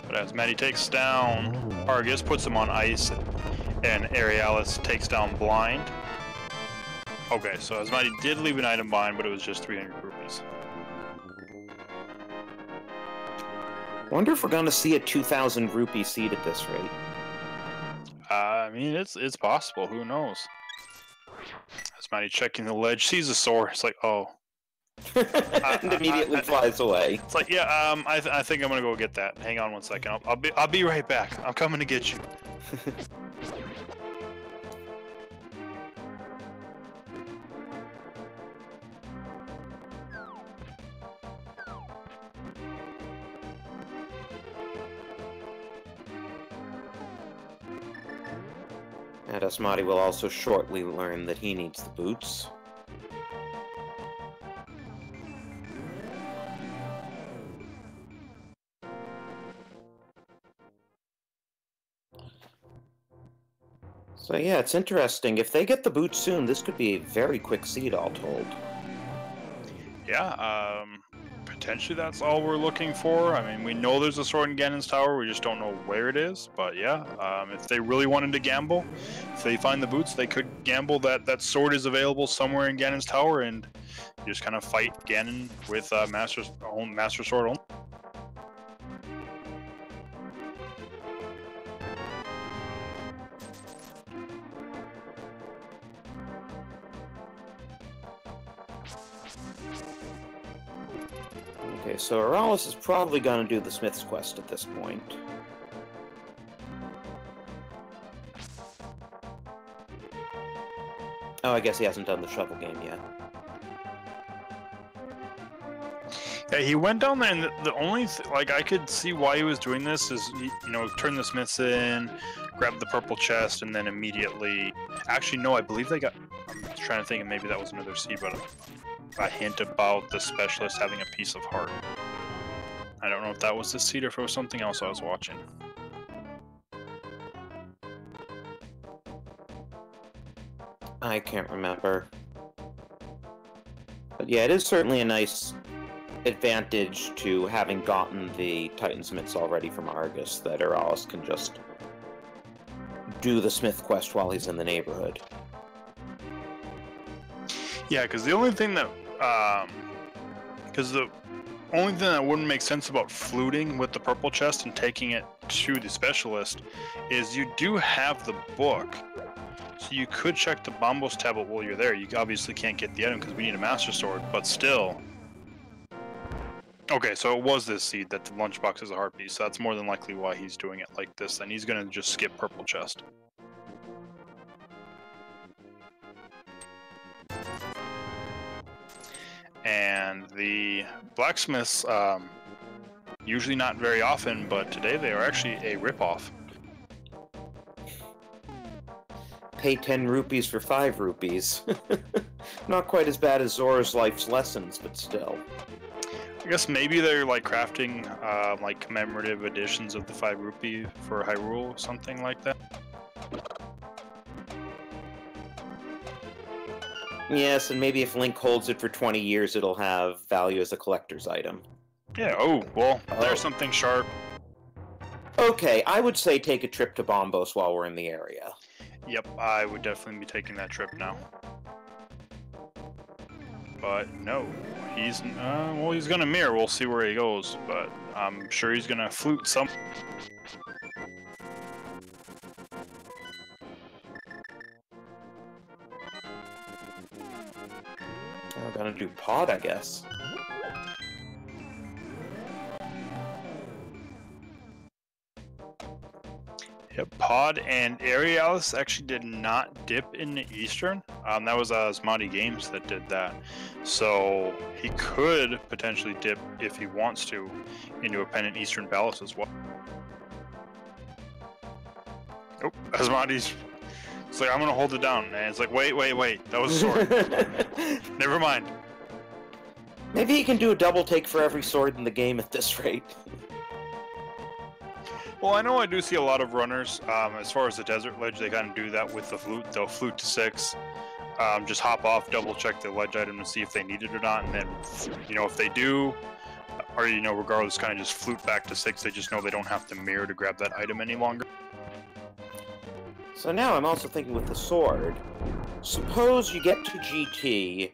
But Asmadi takes down Argus, puts him on ice, and Aeralis takes down blind. Okay, so Asmadi did leave an item behind, but it was just 300 rupees. Wonder if we're gonna see a 2,000 rupee seed at this rate. I mean, it's possible. Who knows? Asmadi checking the ledge, sees a sword. It's like, oh. And immediately flies away. It's like, yeah, I think I'm gonna go get that. Hang on one second. I'll be right back. I'm coming to get you. And Asmadi will also shortly learn that he needs the boots. So yeah, it's interesting. If they get the boots soon, this could be a very quick seed, all told. Yeah, potentially that's all we're looking for. I mean, we know there's a sword in Ganon's tower, we just don't know where it is. But yeah, if they really wanted to gamble, if they find the boots, they could gamble that that sword is available somewhere in Ganon's tower, and just kind of fight Ganon with Master Sword only. Okay, so Aeralis is probably going to do the Smith's Quest at this point. Oh, I guess he hasn't done the shovel game yet. Yeah, he went down there, and the only like I could see why he was doing this is he, turn the Smiths in, grab the purple chest, and then immediately. Actually, no, I believe they got. I'm trying to think, and maybe that was another seed, but a hint about the specialist having a piece of heart. I don't know if that was the seed or if it was something else I was watching. I can't remember. But yeah, it is certainly a nice advantage to having gotten the Titansmiths already from Argus, that Aeralis can just do the Smith quest while he's in the neighborhood. Yeah, because the only thing that wouldn't make sense about fluting with the purple chest and taking it to the specialist is you do have the book, so you could check the Bombos tablet while you're there. You obviously can't get the item because we need a Master Sword, but still. Okay, so it was this seed that the lunchbox is a heart piece, so that's more than likely why he's doing it like this. Then he's gonna just skip purple chest. And the blacksmiths, usually not very often, but today they are actually a ripoff. Pay 10 rupees for 5 rupees. Not quite as bad as Zora's Life's Lessons, but still. I guess maybe they're like crafting like commemorative editions of the 5 rupee for Hyrule or something like that. Yes, and maybe if Link holds it for 20 years, it'll have value as a collector's item. Yeah, oh, well, there's something sharp. Okay, I would say take a trip to Bombos while we're in the area. Yep, I would definitely be taking that trip now. But no, he's, well, he's gonna mirror, we'll see where he goes, but I'm sure he's gonna flute some. I'm gonna do pod, I guess. Yep, Pod and Aeralis actually did not dip in the Eastern. That was AsmadiGames that did that. So he could potentially dip, if he wants to, into a Pendant Eastern Palace as well. Oh, Asmadi's... It's like, I'm gonna hold it down. And it's like, wait, that was a sword. Never mind. Maybe he can do a double take for every sword in the game at this rate. Well, I know I do see a lot of runners, as far as the Desert Ledge, they kind of do that with the flute. They'll flute to 6, just hop off, double check the ledge item to see if they need it or not, and then, you know, if they do, or, you know, regardless, kind of just flute back to 6, they just know they don't have to mirror to grab that item any longer. So now I'm also thinking with the sword, suppose you get to GT,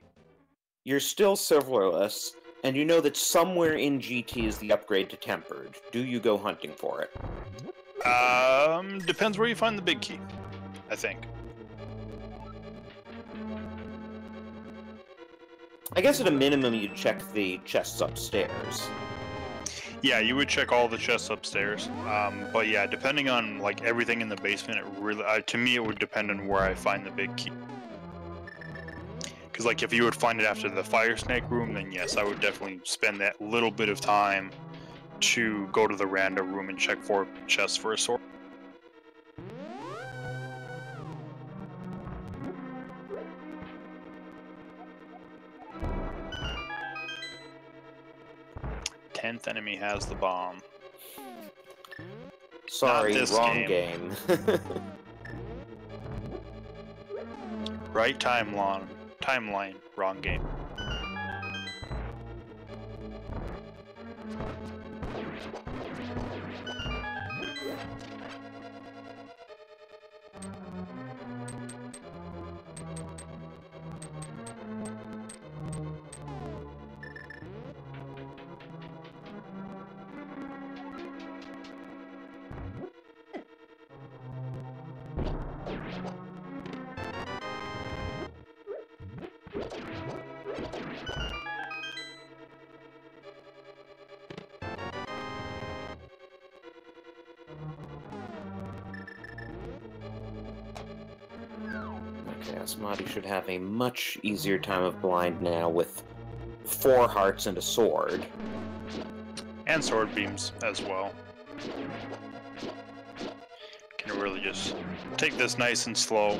you're still silverless, and you know that somewhere in GT is the upgrade to Tempered. Do you go hunting for it? Depends where you find the big key, I think. I guess at a minimum you'd check the chests upstairs. Yeah, you would check all the chests upstairs. But yeah, depending on like everything in the basement, it really, to me, it would depend on where I find the big key. Because like if you would find it after the fire snake room, then yes, I would definitely spend that little bit of time to go to the rando room and check for chests for a sword. Tenth enemy has the bomb. Sorry, wrong game. Right timeline, wrong game. Okay, Asmadi should have a much easier time of blind now with 4 hearts and a sword. And sword beams as well. Can really just take this nice and slow.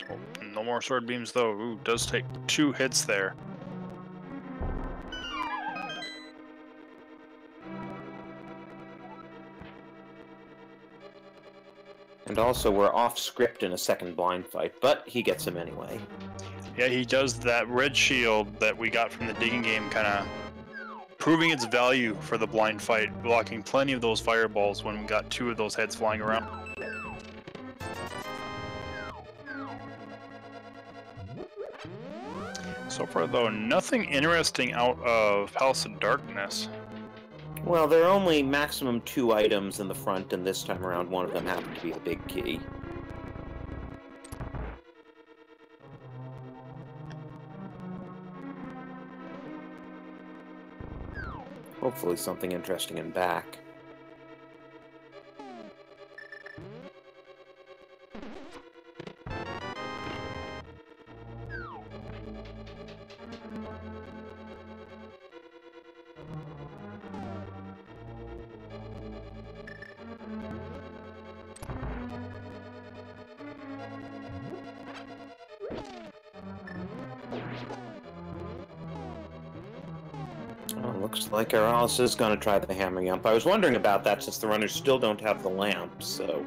Oh, no more sword beams though. Ooh, does take 2 hits there. And also, we're off script in a second blind fight, but he gets him anyway. Yeah, he does that red shield that we got from the digging game, kind of proving its value for the blind fight, blocking plenty of those fireballs when we got 2 of those heads flying around. So far, though, nothing interesting out of Palace of Darkness. Well, there are only maximum 2 items in the front, and this time around one of them happened to be the big key. Hopefully something interesting in back. Looks like Aeralis is going to try the hammer jump. I was wondering about that since the runners still don't have the lamp, so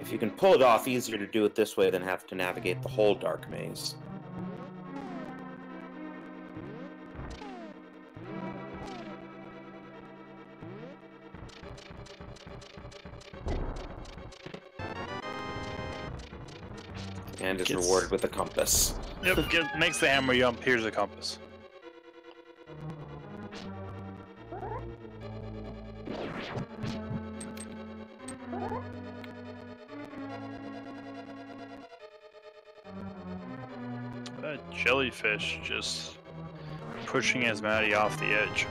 if you can pull it off, easier to do it this way than have to navigate the whole dark maze. And is rewarded with a compass. Yep, makes the hammer jump. Here's a compass. That jellyfish just pushing Asmadi off the edge.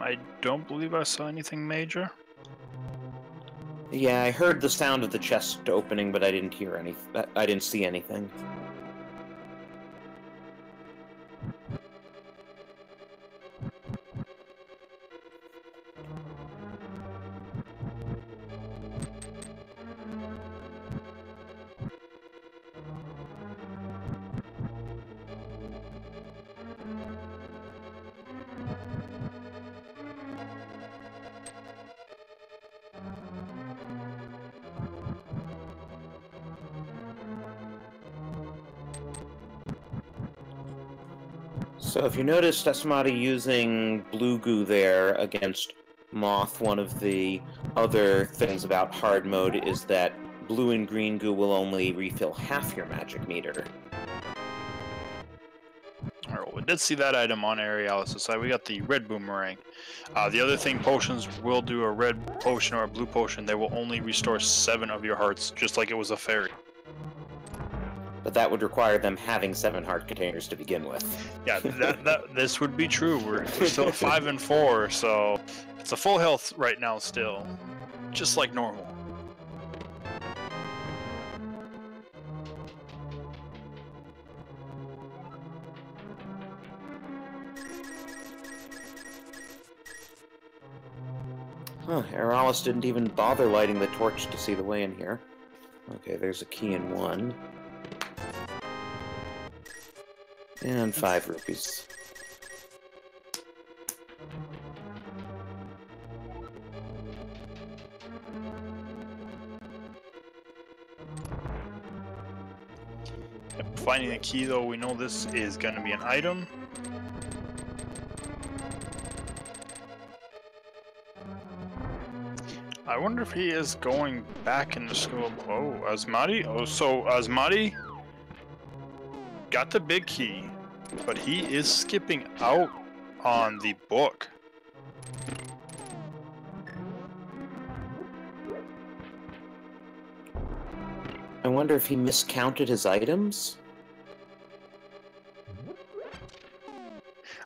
I don't believe I saw anything major. Yeah, I heard the sound of the chest opening, but I didn't hear any. I didn't see anything. So if you noticed Asmadi using blue goo there against Moth, one of the other things about hard mode is that blue and green goo will only refill half your magic meter. Alright, well, we did see that item on Aeralis' side. We got the red boomerang. The other thing, potions will do a red potion or a blue potion. They will only restore 7 of your hearts, just like it was a fairy. But that would require them having 7 heart containers to begin with. Yeah, this would be true. We're still at 5 and 4, so it's a full health right now still, just like normal. Huh, Aeralis didn't even bother lighting the torch to see the way in here. Okay, there's a key in 1. And 5 rupees. Yep, finding the key, though, we know this is going to be an item. I wonder if he is going back into school. Oh, Asmadi? Oh, so Asmadi got the big key, but he is skipping out on the book. I wonder if he miscounted his items?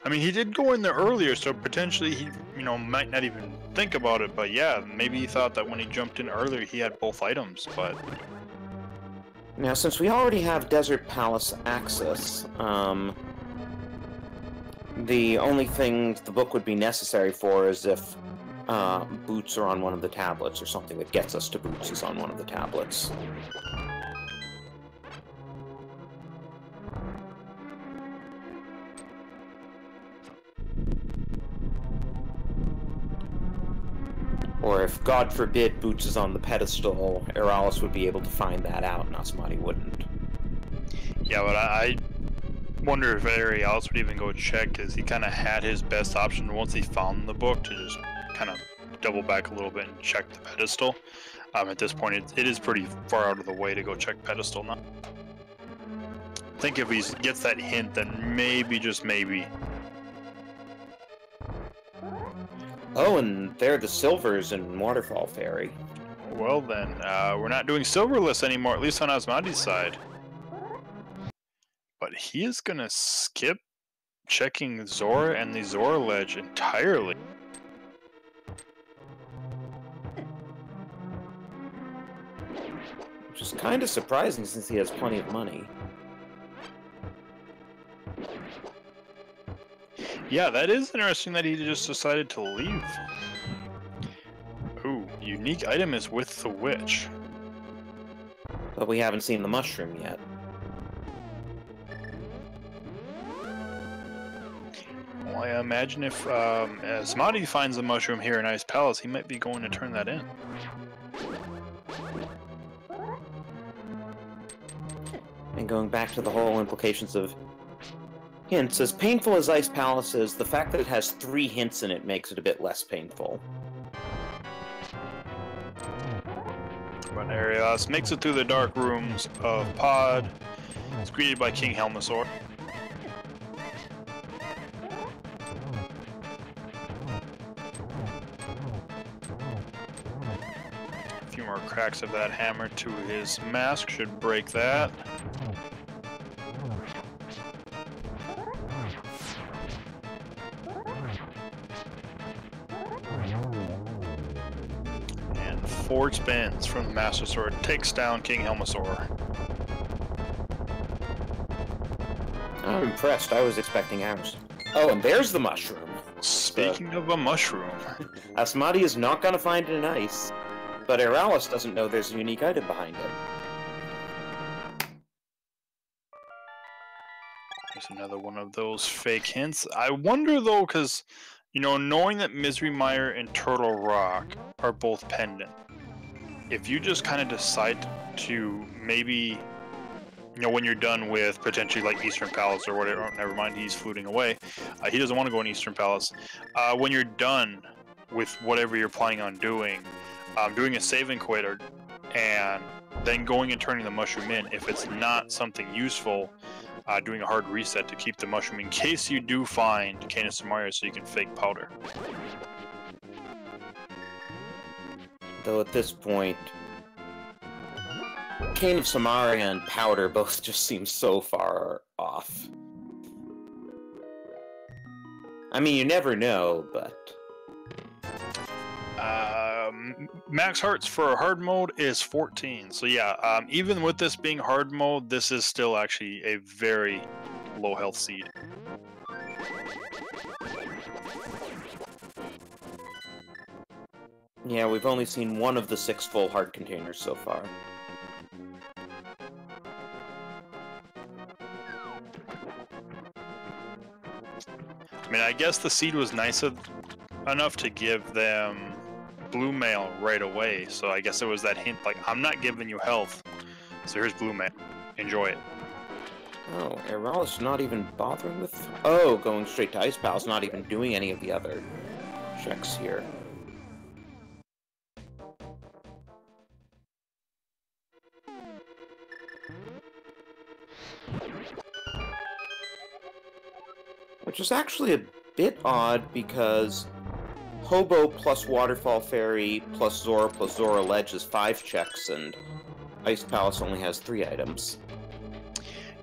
I mean, he did go in there earlier, so potentially he, might not even think about it, but yeah, maybe he thought that when he jumped in earlier, he had both items, but... Now, since we already have Desert Palace access, the only thing the book would be necessary for is if Boots are on one of the tablets, or something that gets us to Boots is on one of the tablets. Or if, God forbid, Boots is on the pedestal, Aeralis would be able to find that out, and Asmadi wouldn't. Yeah, but I wonder if Aeralis would even go check, because he kind of had his best option once he found the book to just kind of double back a little bit and check the pedestal. At this point, it is pretty far out of the way to go check pedestal now. I think if he gets that hint, then maybe, just maybe. Oh, and they're the silvers in Waterfall Fairy. Well then, we're not doing silverless anymore, at least on Asmadi's side. But he is gonna skip checking Zora and the Zora ledge entirely. Which is kind of surprising since he has plenty of money. Yeah, that is interesting that he just decided to leave. Ooh, unique item is with the witch. But we haven't seen the mushroom yet. Well, I imagine if Asmadi finds the mushroom here in Ice Palace, he might be going to turn that in. And going back to the whole implications of hints, as painful as Ice Palace is, the fact that it has 3 hints in it makes it a bit less painful. But Aeralis makes it through the dark rooms of Pod. It's greeted by King Helmasaur. A few more cracks of that hammer to his mask should break that. 4 spins from the Master Sword takes down King Helmasaur. I'm impressed. I was expecting ours. Oh, and there's the mushroom. Speaking of a mushroom. Asmadi is not going to find it in ice, but Aeralis doesn't know there's a unique item behind it. There's another one of those fake hints. I wonder though, because, you know, knowing that Misery Mire and Turtle Rock are both pendant, if you just kind of decide to maybe, you know, when you're done with potentially like Eastern Palace or whatever, oh, never mind, he's fluting away. He doesn't want to go in Eastern Palace. When you're done with whatever you're planning on doing, doing a save and quit, and then going and turning the mushroom in, if it's not something useful, doing a hard reset to keep the mushroom in case you do find Canis Samaria so you can fake powder. Though at this point, Cane of Samaria and Powder both just seem so far off. I mean, you never know, but... max hearts for hard mode is 14, so yeah, even with this being hard mode, this is still actually a very low health seed. Yeah, we've only seen one of the 6 full heart containers so far. I mean, I guess the seed was nice enough to give them blue mail right away, so I guess it was that hint, like, I'm not giving you health, so here's blue mail. Enjoy it. Oh, Aeralis not even bothering with... Oh, going straight to Ice Palace, not even doing any of the other checks here. Which is actually a bit odd, because Hobo plus Waterfall Fairy plus Zora Ledge is 5 checks, and Ice Palace only has 3 items.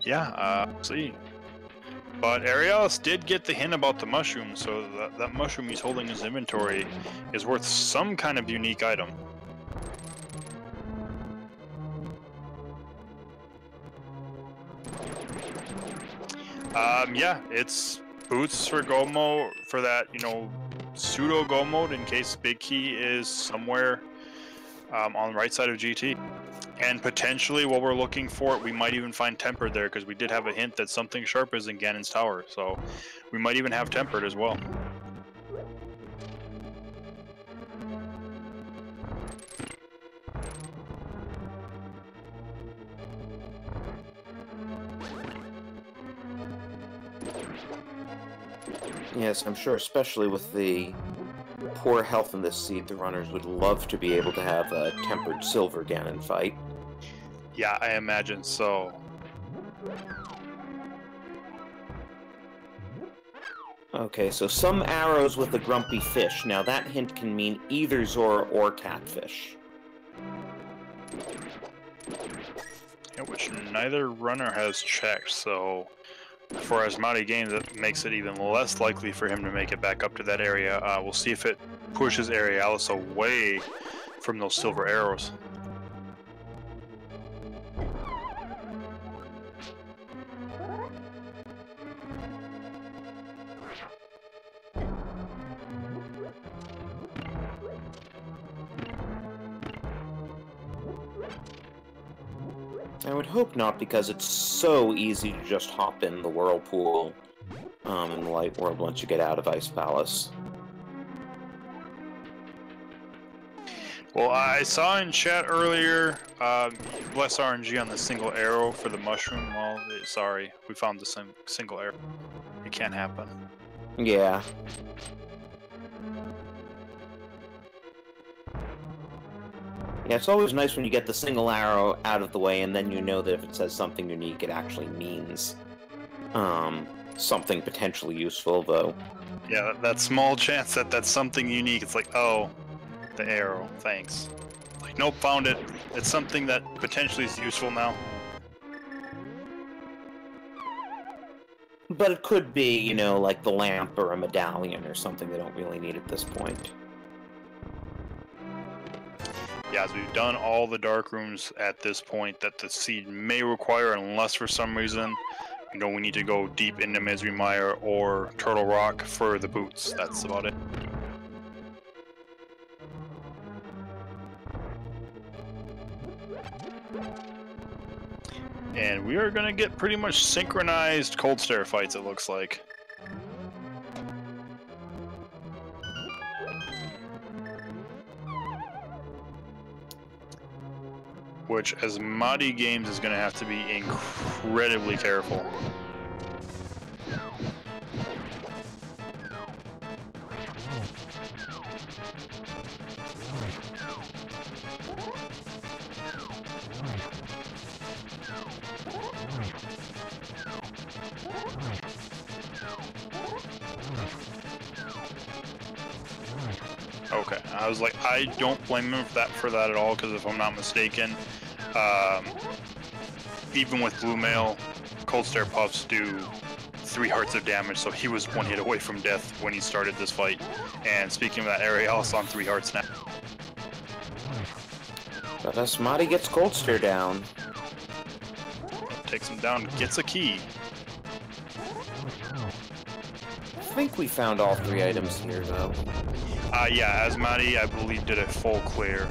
Yeah, see. But Aeralis did get the hint about the mushroom, so that mushroom he's holding in his inventory is worth some kind of unique item. Yeah, it's boots for go mode, for that, you know, pseudo go mode in case Big Key is somewhere on the right side of GT. And potentially, while we're looking for it, we might even find Tempered there, because we did have a hint that something sharp is in Ganon's tower, so we might even have Tempered as well. Yes, I'm sure, especially with the poor health in this seed, the runners would love to be able to have a Tempered Silver Ganon fight. Yeah, I imagine so. Okay, so some arrows with a grumpy fish. Now that hint can mean either Zora or Catfish. Yeah, which neither runner has checked, so for AsmadiGames, that makes it even less likely for him to make it back up to that area. We'll see if it pushes Aeralis away from those silver arrows. I would hope not, because it's so easy to just hop in the whirlpool in the Light World once you get out of Ice Palace. Well, I saw in chat earlier, less RNG on the single arrow for the mushroom. Well, sorry, we found the single arrow. It can't happen. Yeah. Yeah, it's always nice when you get the single arrow out of the way, and then you know that if it says something unique, it actually means something potentially useful, though. Yeah, that small chance that that's something unique. It's like, oh, the arrow, thanks. Like, nope, found it. It's something that potentially is useful now. But it could be, you know, like the lamp or a medallion or something they don't really need at this point. Yeah, so we've done all the dark rooms at this point that the seed may require, unless for some reason, you know, we need to go deep into Misery Mire or Turtle Rock for the boots. That's about it. And we are going to get pretty much synchronized cold stare fights, it looks like. Which AsmadiGames is going to have to be incredibly careful. Okay, I was like, I don't blame him for that at all, because if I'm not mistaken, even with Blue Mail, Cold Stare Puffs do 3 hearts of damage, so he was 1 hit away from death when he started this fight. And speaking of that, Aeralis on 3 hearts now. But Asmadi gets Cold Stare down. Takes him down, gets a key. I think we found all 3 items here, though. Yeah, Asmadi, I believe, did a full clear.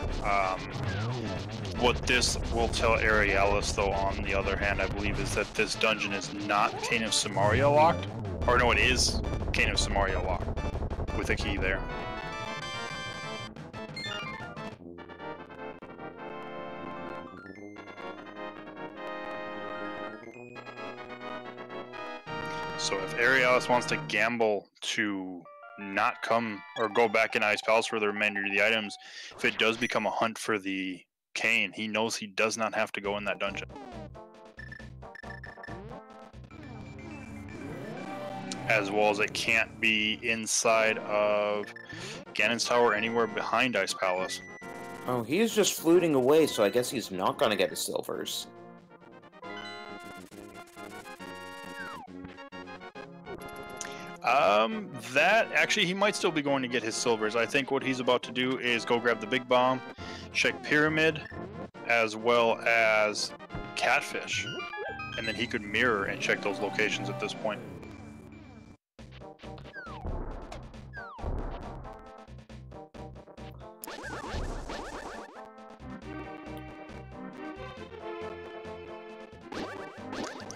What this will tell Aeralis, though, on the other hand, I believe, is that this dungeon is not Cane of Samaria locked. Or no, it is Cane of Samaria locked, with a key there. So if Aeralis wants to gamble to not come or go back in Ice Palace for the remainder of the items, if it does become a hunt for the cane, he knows he does not have to go in that dungeon. As well as it can't be inside of Ganon's Tower or anywhere behind Ice Palace. Oh, he's just fluting away, so I guess he's not gonna get his silvers. That, actually, he might still be going to get his silvers. I think what he's about to do is go grab the big bomb, check Pyramid, as well as Catfish. And then he could mirror and check those locations at this point.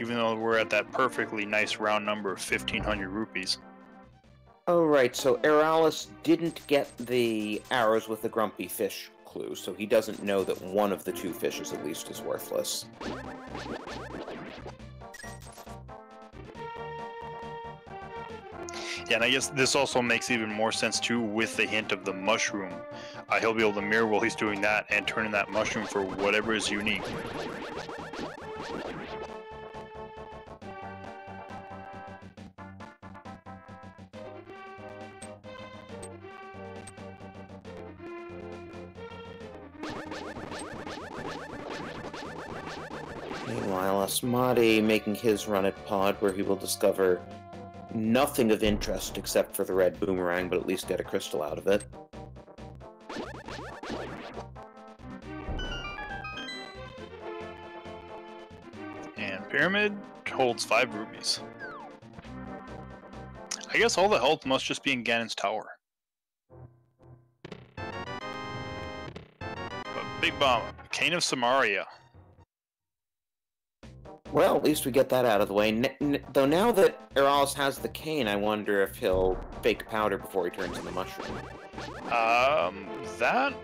Even though we're at that perfectly nice round number of 1,500 rupees. Oh, right, so Aeralis didn't get the arrows with the grumpy fish clue, so he doesn't know that one of the 2 fishes at least is worthless. Yeah, and I guess this also makes even more sense too with the hint of the mushroom. He'll be able to mirror while he's doing that and turn in that mushroom for whatever is unique. Meanwhile, Asmadi making his run at Pod, where he will discover nothing of interest except for the red boomerang, but at least get a crystal out of it. And Pyramid holds 5 rubies. I guess all the health must just be in Ganon's Tower. But Big Bomb, Cane of Samaria. Well, at least we get that out of the way. Though now that Aeralis has the cane, I wonder if he'll fake powder before he turns into mushroom. That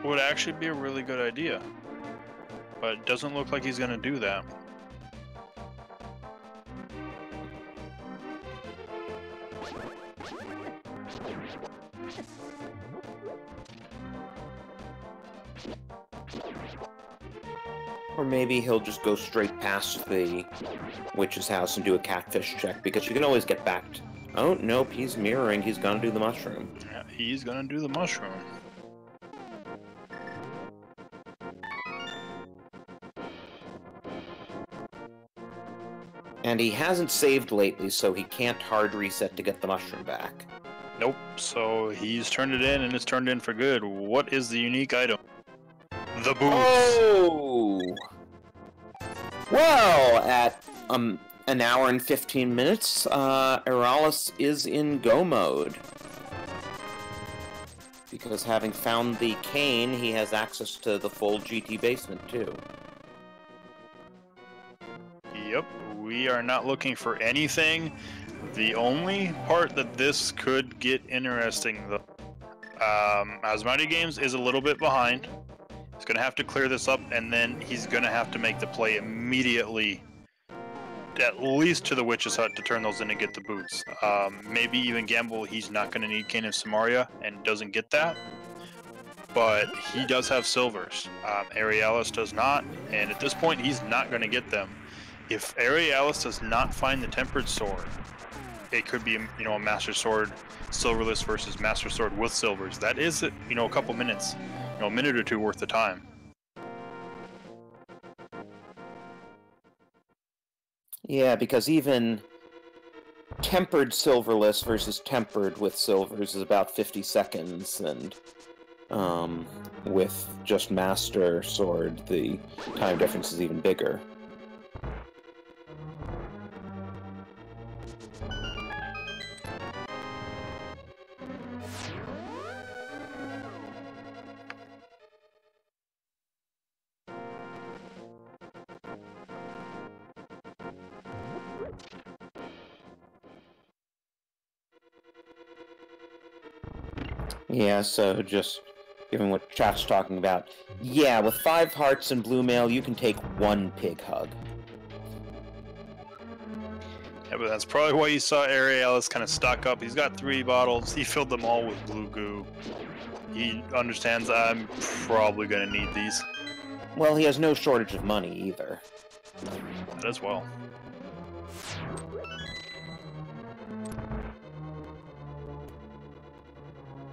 would actually be a really good idea. But it doesn't look like he's going to do that. Or maybe he'll just go straight past the witch's house and do a catfish check, because you can always get back to... Oh, nope, he's mirroring. He's gonna do the mushroom. Yeah, he's gonna do the mushroom. And he hasn't saved lately, so he can't hard reset to get the mushroom back. Nope, so he's turned it in, and it's turned in for good. What is the unique item? The boots. Oh! Well, at an hour and 15 minutes, Aeralis is in go mode. Because having found the cane, he has access to the full GT basement, too. Yep, we are not looking for anything. The only part that this could get interesting, though, AsmadiGames is a little bit behind. He's going to have to clear this up, and then he's going to have to make the play immediately, at least to the Witch's Hut, to turn those in and get the boots. Maybe even gamble he's not going to need Cane of Samaria and doesn't get that. But he does have silvers. Aeralis does not, and at this point he's not going to get them. If Aeralis does not find the Tempered Sword, it could be, you know, a Master Sword silverless versus Master Sword with silvers. That is, you know, a couple minutes, you know, a minute or two worth of time. Yeah, because even tempered silverless versus tempered with silvers is about 50 seconds, and with just Master Sword, the time difference is even bigger. Yeah, so just given what chat's talking about, yeah, with 5 hearts and blue mail, you can take 1 pig hug. Yeah, but that's probably why you saw Aeralis kind of stock up. He's got 3 bottles. He filled them all with blue goo. He understands I'm probably going to need these. Well, he has no shortage of money, either. That as well.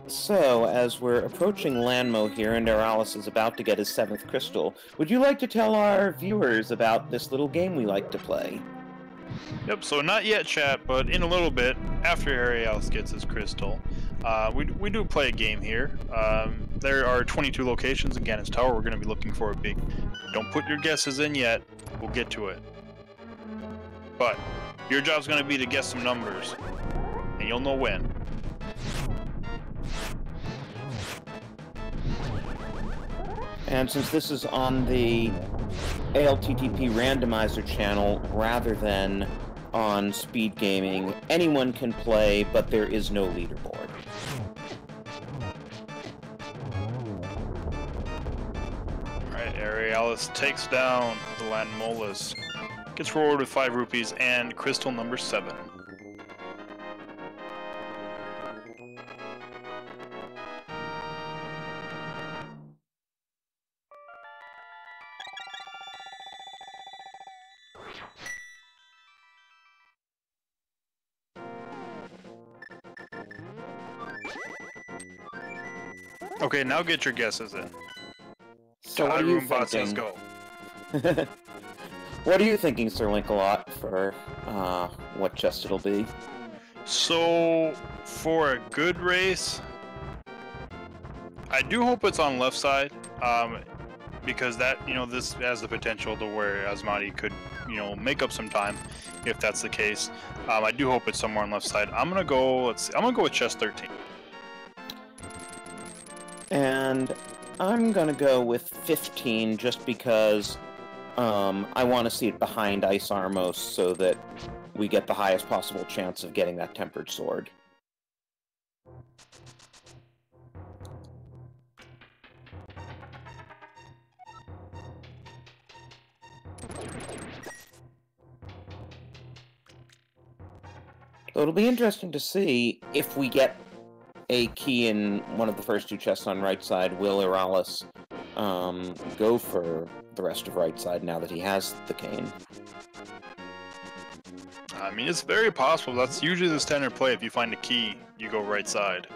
So, as we're approaching Landmo here, and Aeralis is about to get his 7th crystal, would you like to tell our viewers about this little game we like to play? Yep, so not yet, chat, but in a little bit, after Aeralis gets his crystal, we do play a game here. There are 22 locations in Ganon's Tower. We're going to be looking for a big... Don't put your guesses in yet. We'll get to it. But your job's going to be to guess some numbers, and you'll know when. And since this is on the ALTTP Randomizer channel rather than on Speed Gaming, anyone can play, but there is no leaderboard. Alright, Aeralis takes down the Landmolas. Gets rewarded with 5 rupees and crystal number 7. Okay, now get your guesses in. So what are you Roombot says thinking? go. What are you thinking, Sir Link-a-Lot, for what chest it'll be? So, for a good race, I do hope it's on left side, because that, you know, this has the potential to where Asmadi could, you know, make up some time if that's the case. I do hope it's somewhere on left side. I'm gonna go. Let's see. I'm gonna go with chest 13. And I'm gonna go with 15 just because I want to see it behind Ice Armos so that we get the highest possible chance of getting that Tempered Sword. So it'll be interesting to see if we get a key in one of the first 2 chests on right side. Will Aeralis go for the rest of right side now that he has the cane? I mean, it's very possible. That's usually the standard play. If you find a key, you go right side.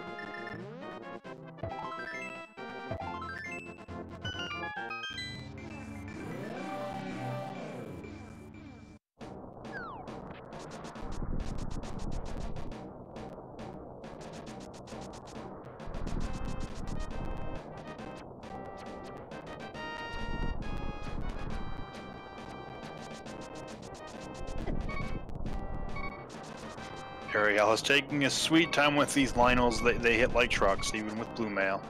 Aeralis taking a sweet time with these Lionels. They hit like trucks, even with blue mail.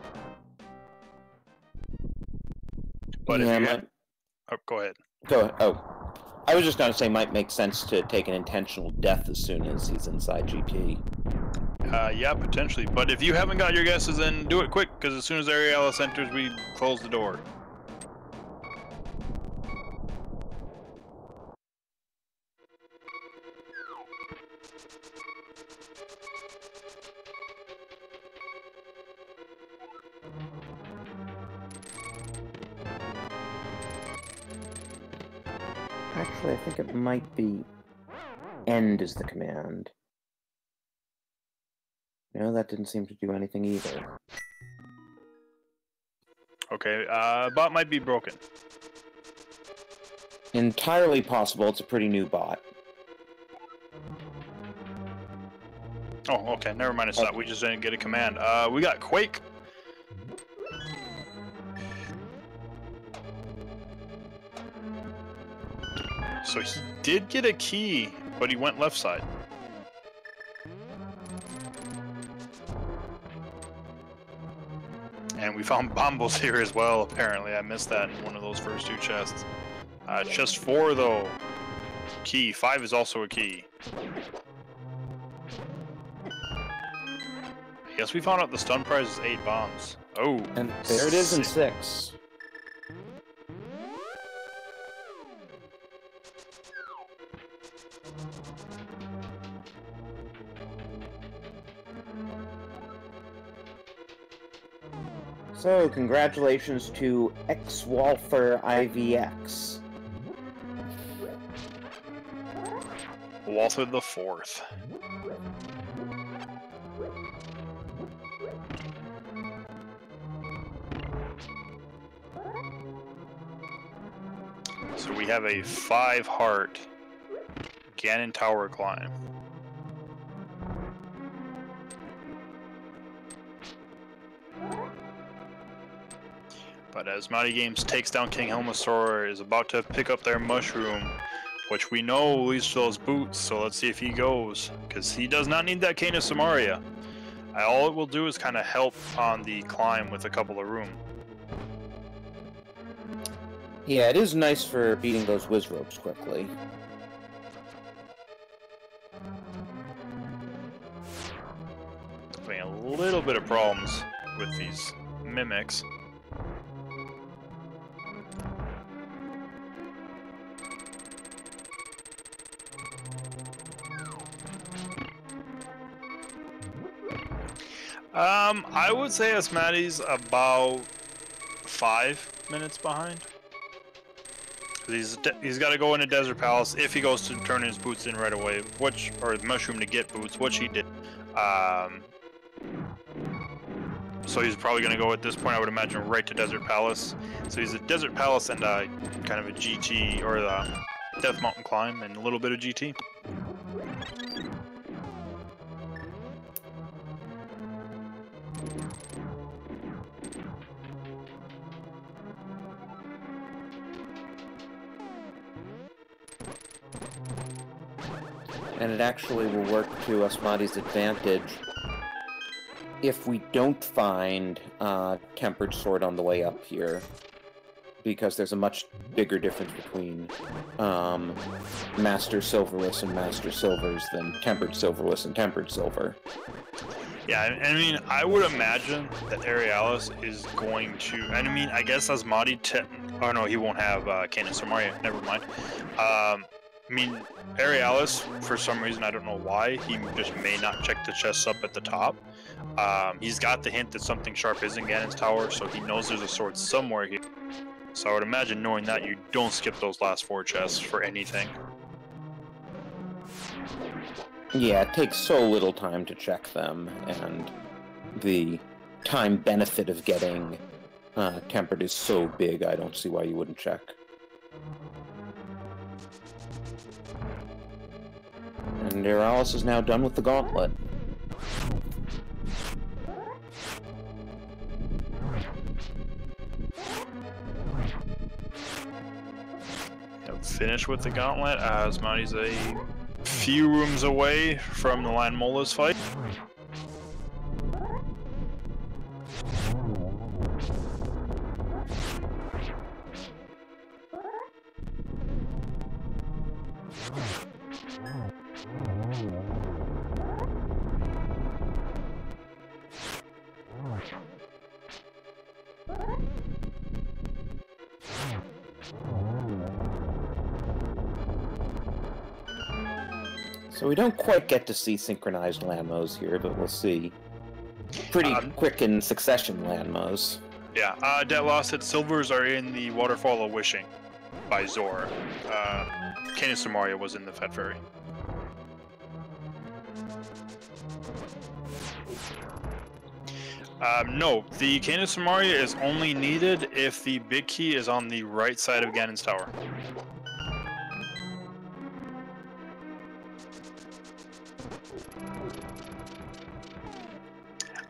But yeah, if you had... Oh, go ahead. Go ahead. Oh, I was just going to say, might make sense to take an intentional death as soon as he's inside GT. Yeah, potentially. But if you haven't got your guesses, then do it quick, because as soon as Aeralis enters, we close the door. Actually, I think it might be end is the command. No, that didn't seem to do anything either. Okay, bot might be broken. Entirely possible. It's a pretty new bot. Oh, okay, never mind. It's not. We just didn't get a command. We got Quake. So he did get a key, but he went left side. And we found Bombos here as well, apparently. I missed that in one of those first two chests. Chest 4, though. Key. 5 is also a key. I guess we found out the stun prize is 8 bombs. Oh. And there it is in 6. So, congratulations to X-Walfer IVX. Walther the 4th. So we have a 5-heart Ganon Tower climb. But as AsmadiGames takes down King Helmasaur, is about to pick up their mushroom, which we know leads to those boots, so let's see if he goes, because he does not need that Cane of Samaria. All it will do is kind of help on the climb with a couple of room. Yeah, it is nice for beating those whiz ropes quickly. Having a little bit of problems with these mimics. I would say Asmadi's about 5 minutes behind. He's got to go in a Desert Palace if he goes to turn his boots in right away, or the mushroom to get boots, which he did. So he's probably going to go at this point, I would imagine, right to Desert Palace. So he's a Desert Palace and kind of a GT, or the Death Mountain climb, and a little bit of GT. And it actually will work to Asmadi's advantage if we don't find Tempered Sword on the way up here, because there's a much bigger difference between Master Silverless and Master Silvers than Tempered Silverless and Tempered Silver. Yeah, I mean, I would imagine that Aeralis is going to, and I mean, I guess Asmadi, oh no, he won't have Cane of Samaria, never mind. I mean, Aeralis, for some reason, I don't know why, he just may not check the chests up at the top. He's got the hint that something sharp is in Ganon's tower, so he knows there's a sword somewhere here. So I would imagine, knowing that, you don't skip those last 4 chests for anything. Yeah, it takes so little time to check them, and the time benefit of getting Tempered is so big, I don't see why you wouldn't check. And Aeralis is now done with the gauntlet. Finish with the gauntlet. Asmadi's a few rooms away from the Land Mola's fight. So we don't quite get to see synchronized landmos here, but we'll see. Pretty quick in succession landmos. Yeah, Debt Lost said silvers are in the Waterfall of Wishing by Zor. Kane Samaria was in the Fat Fairy. No, the Kane Samaria is only needed if the big key is on the right side of Ganon's tower.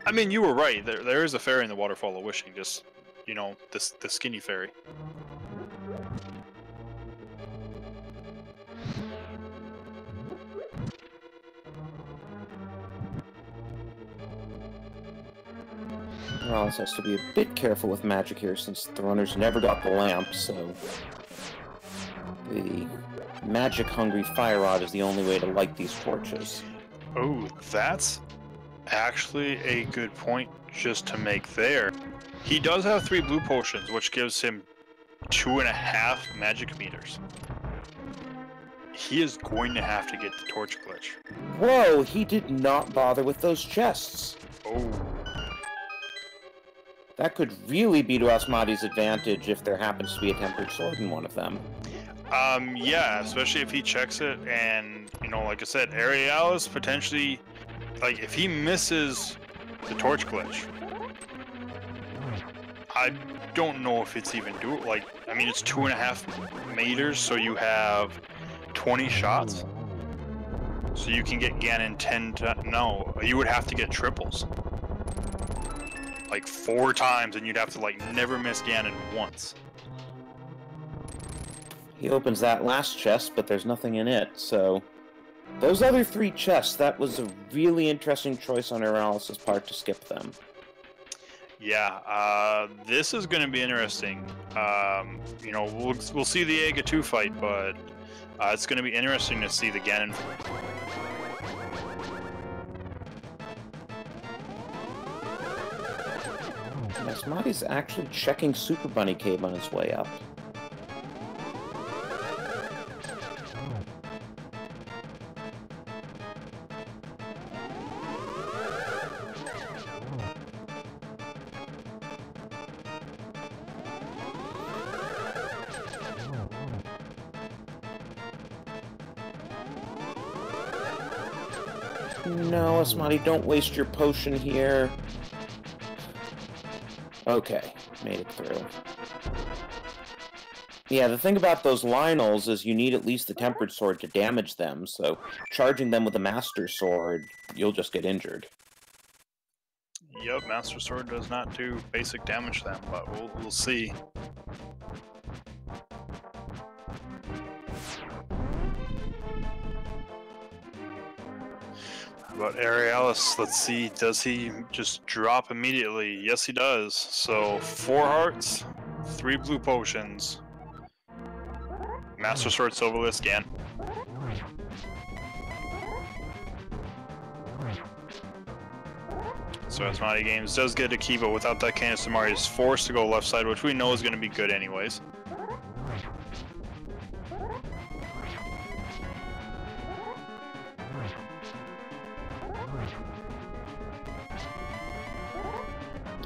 I mean, you were right. There is a fairy in the Waterfall of Wishing, just, you know, the skinny fairy. Aeralis has to be a bit careful with magic here, since the runners never got the lamp, so... the magic-hungry fire rod is the only way to light these torches. Oh, that's actually a good point just to make there. He does have 3 blue potions, which gives him 2.5 magic meters. He is going to have to get the torch glitch. Whoa, he did not bother with those chests. Oh. That could really be to Asmadi's advantage if there happens to be a tempered sword in one of them. Yeah, especially if he checks it, and, you know, like I said, Aeralis potentially, like, if he misses the torch glitch, I don't know if it's even doable. Like, I mean, it's 2.5 meters, so you have 20 shots. So you can get Ganon 10 times. No, you would have to get triples. Like 4 times, and you'd have to, like, never miss Ganon once. He opens that last chest, but there's nothing in it, so... Those other 3 chests, that was a really interesting choice on Aeralis' part to skip them. Yeah, this is going to be interesting. You know, we'll see the Aga 2 fight, but it's going to be interesting to see the Ganon fight. Asmadi's actually checking Super Bunny Cave on his way up. No, Asmadi, don't waste your potion here. Okay, made it through. Yeah, the thing about those Lionels is you need at least the Tempered Sword to damage them, so charging them with a Master Sword, you'll just get injured. Yep, Master Sword does not do basic damage to them, but we'll see. But Aeralis, let's see, does he just drop immediately? Yes, he does. So 4 hearts, 3 blue potions, Master Sword Silverless Gan. So AsmadiGames does get a key, but without that Kane Samaria is forced to go left side, which we know is going to be good anyways.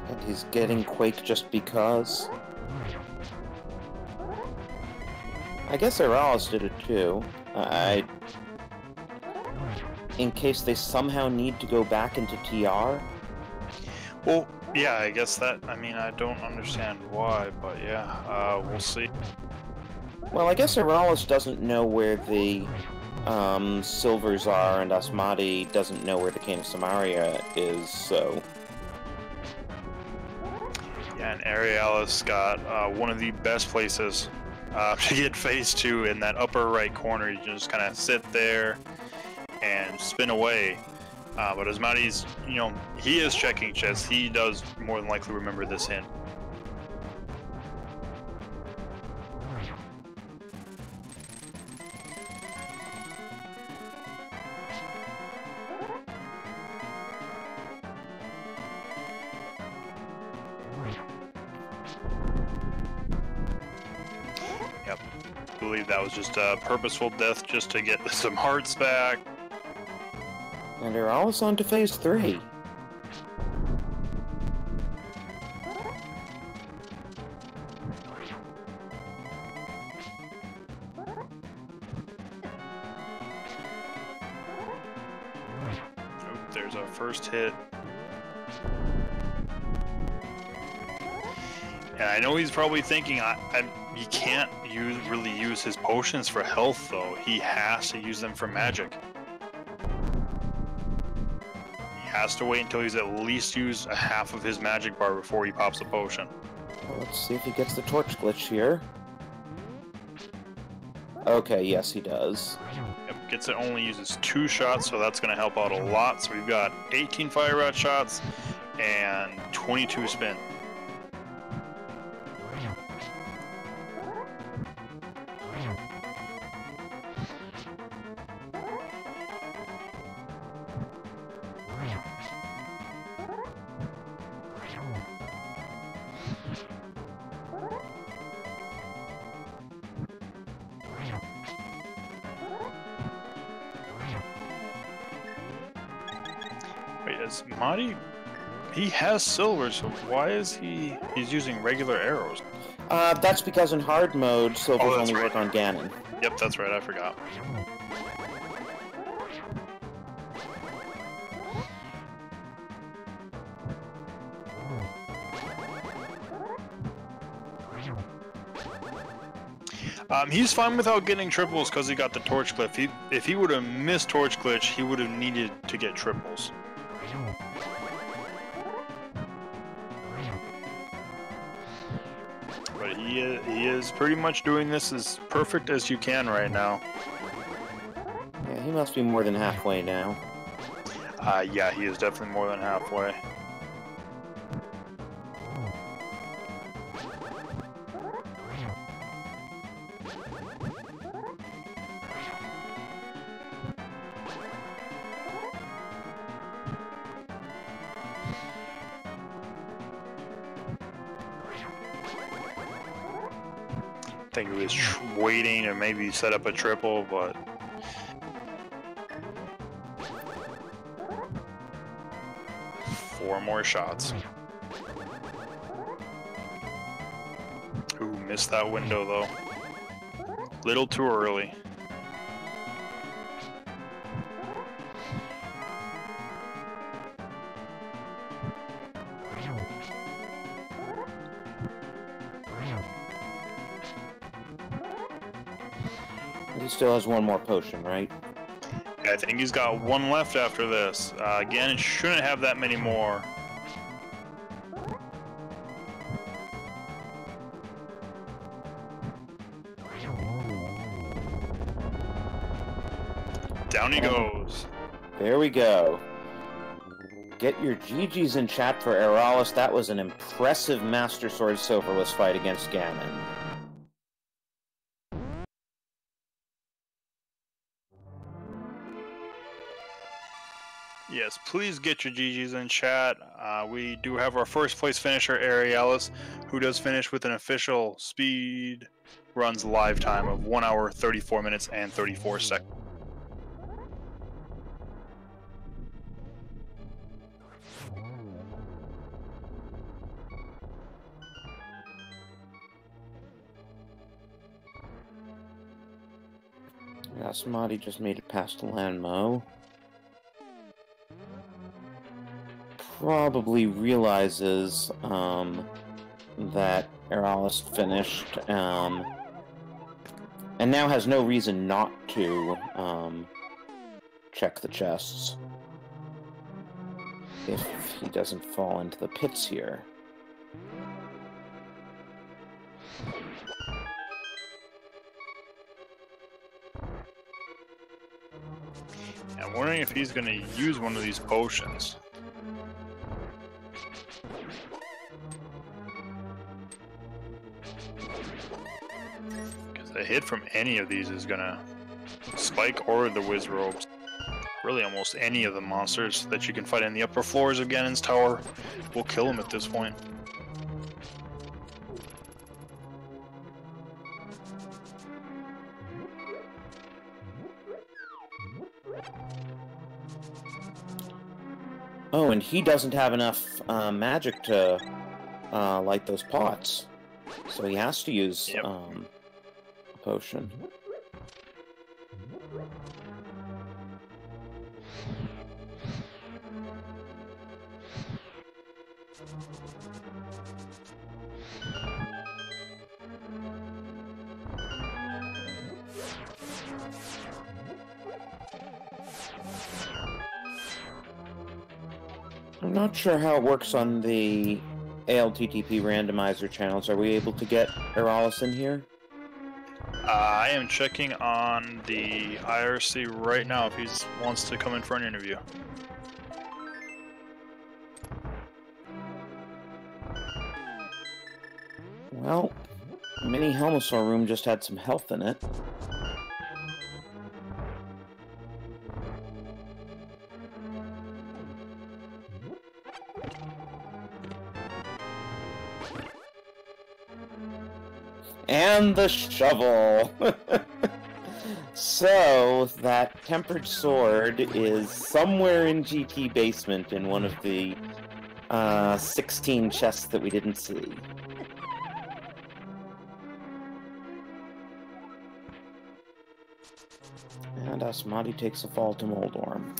And he's getting Quake just because. I guess Aeralis did it too. In case they somehow need to go back into TR. Well, yeah, I guess that, I mean, I don't understand why, but yeah, we'll see. Well, I guess Aeralis doesn't know where the silvers are, and Asmadi doesn't know where the Cane of Samaria is, so... Yeah, and Aeralis got one of the best places to get phase 2 in that upper right corner. You just kind of sit there, and spin away. But Asmadi's, you know, he is checking chests. He does more than likely remember this hint. Yep. I believe that was just a purposeful death just to get some hearts back. And Aeralis on to phase 3. There's our first hit. And I know he's probably thinking, he can't really use his potions for health, though. He has to use them for magic. He has to wait until he's at least used a half of his magic bar before he pops a potion. Well, let's see if he gets the torch glitch here. Okay, yes he does. Yep, gets it, only uses 2 shots, so that's going to help out a lot. So we've got 18 fire rod shots and 22 spin. Wait, Asmadi? He has silver, so why is he's using regular arrows? That's because in hard mode, silvers only right. work on Ganon. Yep, that's right, I forgot. He's fine without getting triples because he got the torch glitch. If he would have missed torch glitch, he would have needed to get triples. But he is pretty much doing this as perfect as you can right now. Yeah, he must be more than halfway now. Yeah, he is definitely more than halfway. I think he was waiting to maybe set up a triple, but four more shots. Ooh, missed that window though. Little too early. He still has one more potion, right? I think he's got one left after this. Again, it shouldn't have that many more. Down he goes. There we go. Get your GGs in chat for Aeralis. That was an impressive Master Sword Silverless fight against Ganon. Yes, please get your GGs in chat. We do have our first place finisher, Aeralis, who does finish with an official speed runs live time of 1 hour, 34 minutes, and 34 seconds. Asmadi just made it past Lanmo. Probably realizes that Aeralis finished, and now has no reason not to check the chests if he doesn't fall into the pits here. And wondering if he's going to use one of these potions. Because a hit from any of these is going to spike or the whiz robes. Really almost any of the monsters that you can fight in the upper floors of Ganon's tower will kill him at this point. Oh, and he doesn't have enough magic to light those pots, so he has to use a potion. I'm not sure how it works on the ALTTP randomizer channels. Are we able to get Aeralis in here? I am checking on the IRC right now if he wants to come in for an interview. Well, Mini Helmosaur room just had some health in it. And the shovel! So, that tempered sword is somewhere in GT basement in one of the 16 chests that we didn't see. And Asmadi takes a fall to Moldorm.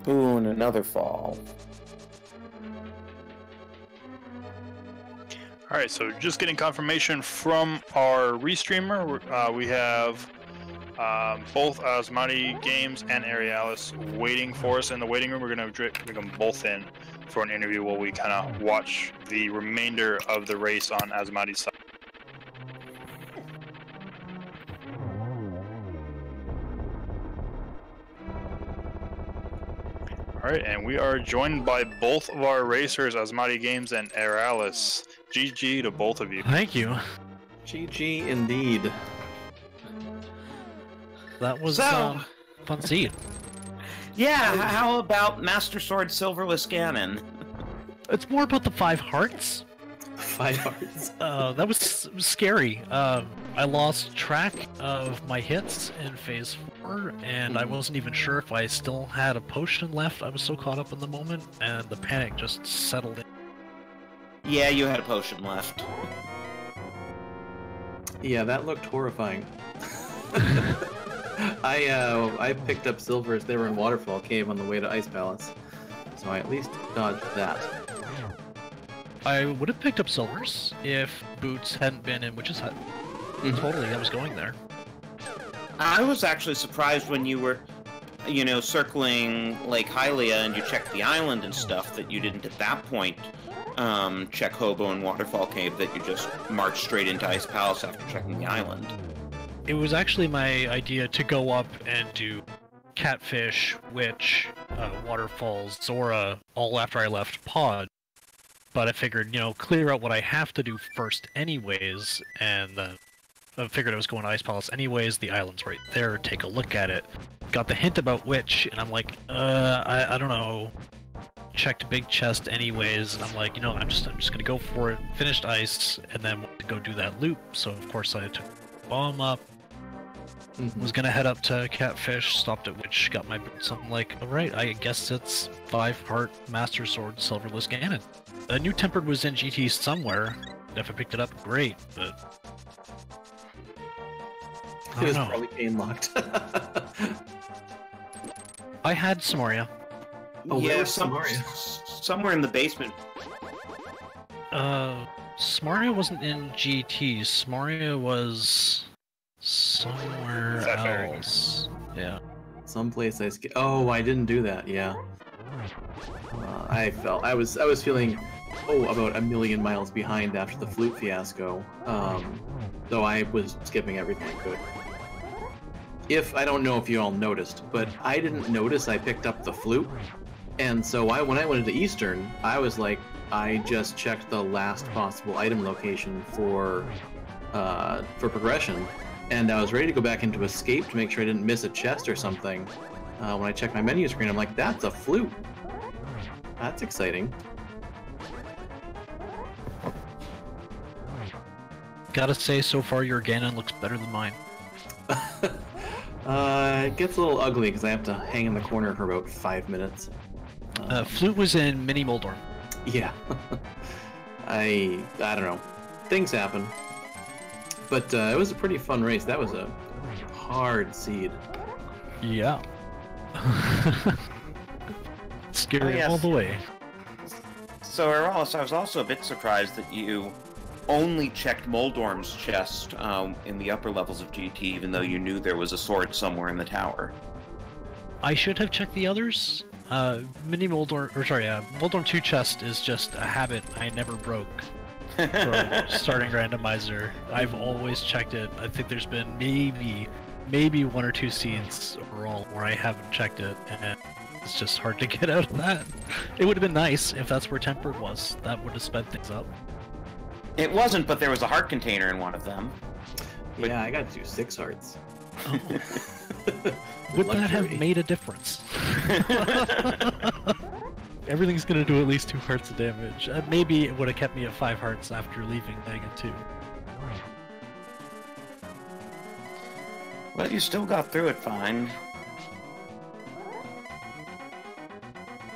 Ooh, and another fall. Alright, so just getting confirmation from our restreamer. We have both AsmadiGames and Aeralis waiting for us in the waiting room. We're going to bring them both in for an interview while we kind of watch the remainder of the race on Asmadi's side. Alright, and we are joined by both of our racers, AsmadiGames and Aeralis. GG to both of you. Thank you. GG indeed. That was So- fun to see. Yeah, how about Master Sword Silverless Ganon? It's more about the 5 hearts. 5 hearts. That was scary. I lost track of my hits in phase 4, and I wasn't even sure if I still had a potion left. I was so caught up in the moment, and the panic just settled in. Yeah, you had a potion left. Yeah, that looked horrifying. I picked up silver as they were in Waterfall Cave on the way to Ice Palace, so I at least dodged that. I would have picked up silvers if Boots hadn't been in Witch's Hut. Totally, I was going there. I was actually surprised when you were, you know, circling Lake Hylia and you checked the island and stuff that you didn't at that point check Hobo and Waterfall Cave, that you just marched straight into Ice Palace after checking the island. It was actually my idea to go up and do Catfish, Witch, Waterfalls, Zora, all after I left Pod. But I figured, you know, clear out what I have to do first anyways, and then I figured I was going to Ice Palace anyways, the island's right there, take a look at it. Got the hint about Witch, and I'm like, I don't know. Checked Big Chest anyways, and I'm like, you know, I'm just gonna go for it. Finished Ice, and then went to go do that loop, so of course I took Bomb up. Was gonna head up to Catfish, stopped at Witch, got my boots. I'm like, alright, I guess it's 5-heart Master Sword Silverless Ganon. A new Tempered was in GT somewhere. If I picked it up, great, but It was probably pain locked. I had Samoria. Oh, yeah, where was Samaria? somewhere in the basement. Samaria wasn't in GT. Samaria was Somewhere that fair? else. Yeah. Someplace I skipped. Oh, I didn't do that. Yeah. I was feeling, about a million miles behind after the flute fiasco. Though I was skipping everything I could. I don't know if you all noticed, but I didn't notice I picked up the flute, and so when I went into Eastern, I was like, I just checked the last possible item location for progression, and I was ready to go back into Escape to make sure I didn't miss a chest or something. When I checked my menu screen, I'm like, that's a flute. That's exciting. Gotta say, so far your Ganon looks better than mine. It gets a little ugly because I have to hang in the corner for about 5 minutes. Flute was in Mini Moldorm. Yeah. I don't know. Things happen. But it was a pretty fun race. That was a hard seed. Yeah. Scary yes. all the way. So, Aeralis, I was also a bit surprised that you only checked Moldorm's chest in the upper levels of GT, even though you knew there was a sword somewhere in the tower. I should have checked the others. Moldorm 2 chest is just a habit I never broke from starting Randomizer. I've always checked it. I think there's been maybe 1 or 2 seeds overall where I haven't checked it, and it's just hard to get out of that. It would have been nice if that's where Tempered was. That would have sped things up. It wasn't, but there was a heart container in one of them. Yeah, I got to do 6 hearts. Oh. Would that have made a difference? Everything's gonna do at least 2 hearts of damage. Maybe it would have kept me at 5 hearts after leaving Mega 2. Well, you still got through it fine.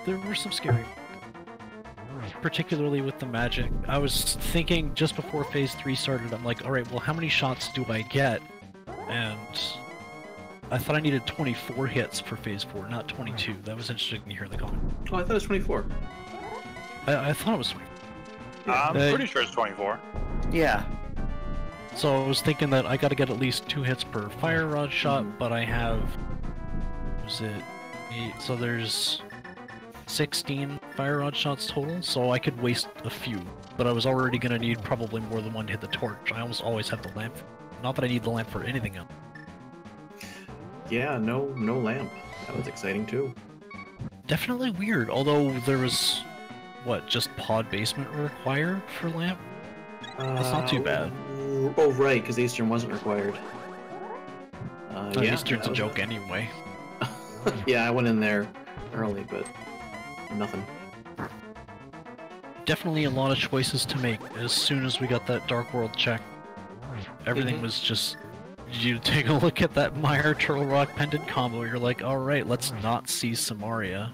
There were some scary, particularly with the magic. I was thinking just before Phase 3 started, I'm like, alright, well how many shots do I get? And I thought I needed 24 hits for Phase 4, not 22. That was interesting to hear in the comment. Oh, I thought it was 24. I thought it was 24. I'm pretty sure it's 24. Yeah. So I was thinking that I gotta get at least 2 hits per fire rod shot, but I have... Was it 8? So there's 16 fire rod shots total, so I could waste a few. But I was already gonna need probably more than 1 to hit the torch. I almost always have the lamp. Not that I need the lamp for anything else. Yeah, no lamp. That was exciting too. Definitely weird, although there was... What, just pod basement required for lamp? That's not too bad. Oh, right, because Eastern wasn't required. Yeah, Eastern's a joke anyway. Yeah, I went in there early, but nothing. Definitely a lot of choices to make as soon as we got that Dark World check. Everything was just... You take a look at that Mire Turtle Rock Pendant combo, you're like, alright, let's not see Samaria.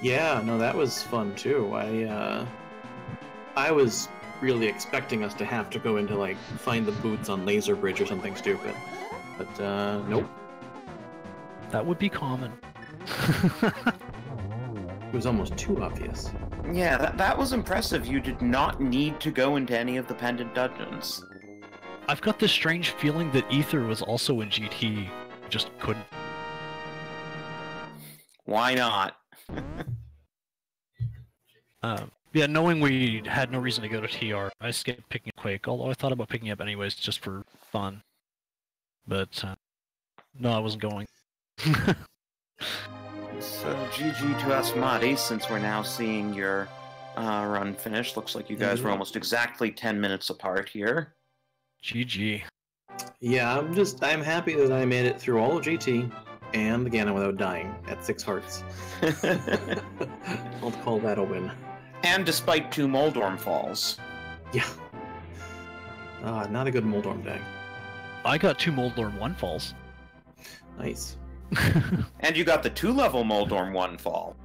Yeah, no, that was fun too. I was really expecting us to have to go into, like, find the boots on Laser Bridge or something stupid. But, nope. That would be common. It was almost too obvious. Yeah, that was impressive. You did not need to go into any of the pendant dungeons. I've got this strange feeling that Ether was also in GT, just couldn't. Why not? Yeah, knowing we had no reason to go to TR, I skipped picking up Quake, although I thought about picking up anyways just for fun. But, no, I wasn't going. So, GG to Asmadi, since we're now seeing your run finish. Looks like you guys were almost exactly 10 minutes apart here. GG. Yeah, I'm happy that I made it through all of GT and the Ganon without dying at 6 hearts. I'll call that a win. And despite 2 Moldorm falls. Yeah. Not a good Moldorm day. I got 2 Moldorm 1 falls. Nice. And you got the 2-level Moldorm 1 fall.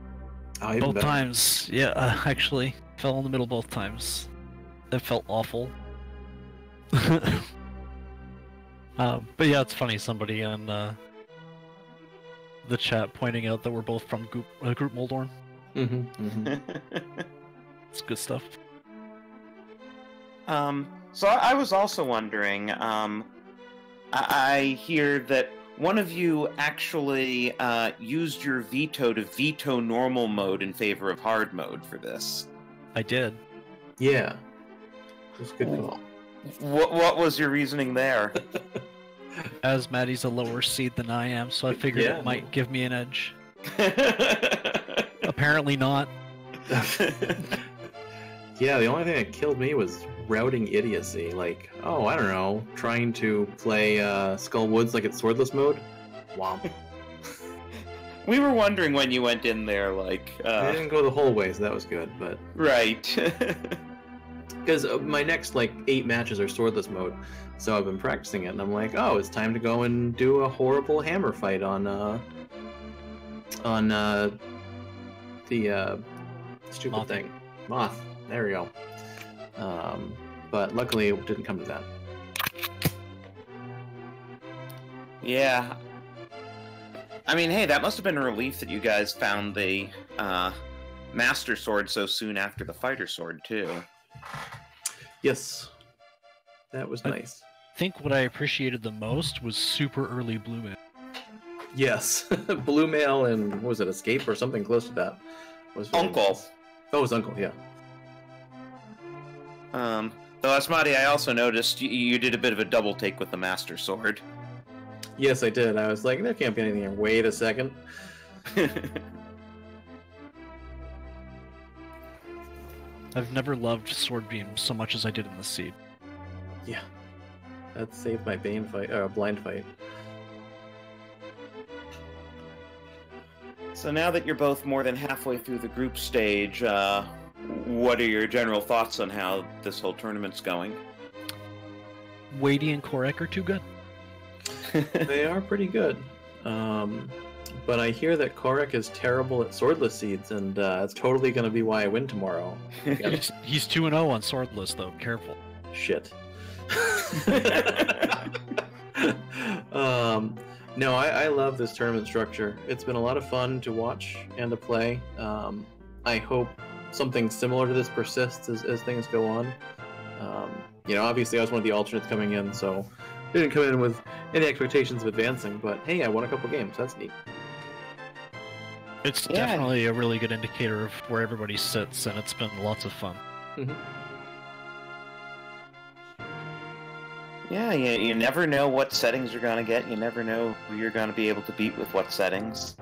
Oh, even Both better. times, yeah, actually. Fell in the middle both times. It felt awful. But yeah, it's funny, somebody in the chat pointing out that we're both from Group Moldorm. It's good stuff. So I was also wondering, I hear that one of you actually used your veto to veto normal mode in favor of hard mode for this. I did. Yeah. It was a good call. What was your reasoning there? As Maddie's a lower seed than I am, so I figured Yeah. it might give me an edge. Apparently not. Yeah, the only thing that killed me was routing idiocy. Like, oh, I don't know, trying to play Skull Woods like it's swordless mode. Womp. We were wondering when you went in there, like... I didn't go the whole way, so that was good, but... Right. Because my next, 8 matches are swordless mode, so I've been practicing it, and I'm like, oh, it's time to go and do a horrible hammer fight on the stupid Moth. thing. Moth. There we go. But luckily it didn't come to that. Yeah. I mean, hey, that must have been a relief that you guys found the Master Sword so soon after the Fighter Sword, too. Yes. That was nice. I think what I appreciated the most was super early Blue Mail. Yes. Blue Mail and, what was it, Escape or something close to that? Was really Uncle. nice. Oh, it was Uncle, yeah. Though, Asmadi, I also noticed you did a bit of a double take with the Master Sword. Yes, I did. I was like, there can't be anything here. Wait a second. I've never loved Sword Beam so much as I did in the Seed. Yeah. That saved my blind fight. So now that you're both more than halfway through the group stage, what are your general thoughts on how this whole tournament's going? Wadey and Korek are too good. They are pretty good. But I hear that Korek is terrible at swordless seeds, and it's totally going to be why I win tomorrow. He's 2-0 on Swordless, though. Careful. Shit. No, I love this tournament structure. It's been a lot of fun to watch and to play. I hope something similar to this persists as things go on. Obviously I was one of the alternates coming in, so didn't come in with any expectations of advancing, but hey, I won a couple games. That's neat. It's definitely a really good indicator of where everybody sits, and it's been lots of fun. Mm-hmm. Yeah, you never know what settings you're gonna get. You never know who you're gonna be able to beat with what settings.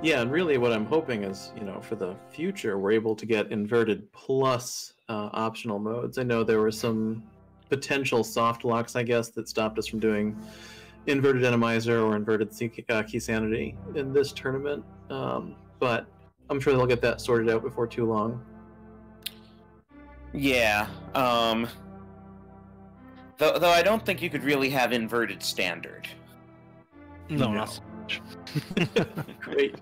Yeah, and really what I'm hoping is, for the future, we're able to get inverted plus optional modes. I know there were some potential soft locks, I guess, that stopped us from doing inverted Randomizer or inverted key sanity in this tournament, but I'm sure they'll get that sorted out before too long. Yeah, though I don't think you could really have inverted standard. No, No. not so much. Great.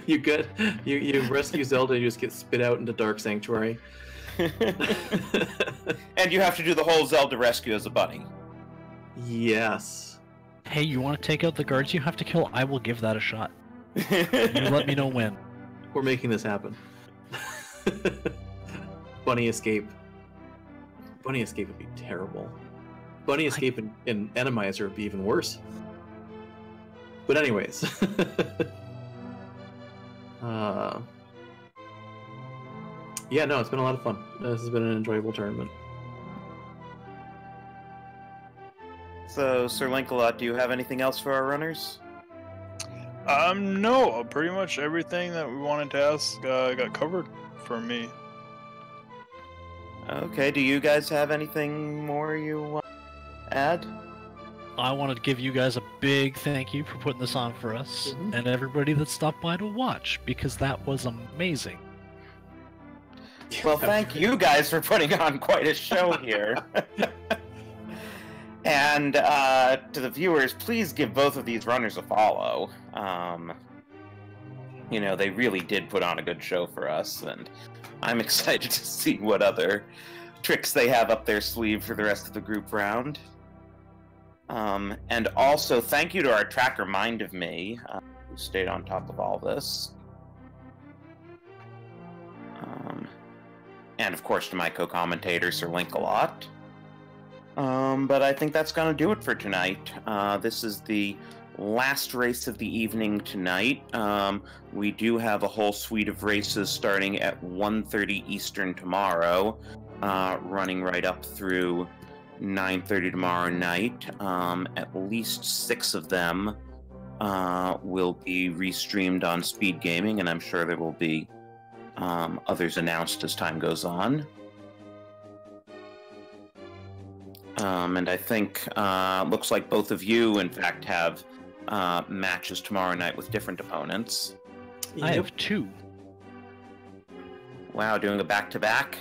You good? You rescue Zelda, you just get spit out into Dark Sanctuary. And you have to do the whole Zelda rescue as a bunny. Yes. Hey, you want to take out the guards you have to kill? I will give that a shot. You let me know when. We're making this happen. Bunny Escape. Bunny Escape would be terrible. Bunny Escape in Randomizer would be even worse. But anyways. Yeah, no, it's been a lot of fun. This has been an enjoyable tournament. So, Sir Linkalot, do you have anything else for our runners? No, pretty much everything that we wanted to ask got covered for me. Okay, do you guys have anything more you want to add? I want to give you guys a big thank you for putting this on for us, and everybody that stopped by to watch, because that was amazing. Well, thank you guys for putting on quite a show here. And to the viewers, please give both of these runners a follow. They really did put on a good show for us, and I'm excited to see what other tricks they have up their sleeve for the rest of the group round. And also, thank you to our tracker Mind of Me, who stayed on top of all this. And of course to my co-commentator, Sir Linkalot. But I think that's going to do it for tonight. This is the last race of the evening tonight. We do have a whole suite of races starting at 1:30 Eastern tomorrow, running right up through 9:30 tomorrow night. At least 6 of them will be restreamed on Speed Gaming, and I'm sure there will be others announced as time goes on. And I think looks like both of you, in fact, have matches tomorrow night with different opponents. I have 2. Wow, doing a back-to-back?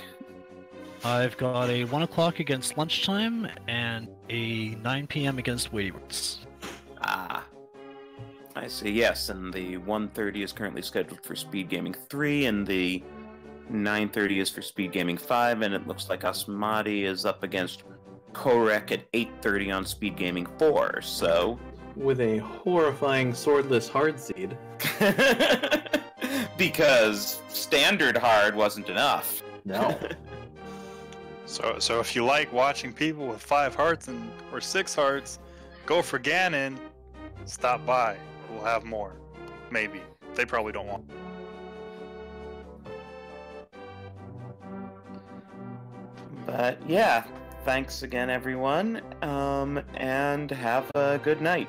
I've got a 1 o'clock against lunchtime and a 9 p.m. against Weighty Words. Ah, I see, yes, and the 1:30 is currently scheduled for Speed Gaming 3, and the 9:30 is for Speed Gaming 5, and it looks like Asmadi is up against Korek at 8:30 on Speed Gaming 4, so... With a horrifying swordless hard seed. Because standard hard wasn't enough. No. So if you like watching people with 5 hearts or 6 hearts go for Ganon, stop by. We'll have more. Maybe. They probably don't want. But yeah, thanks again, everyone, and have a good night.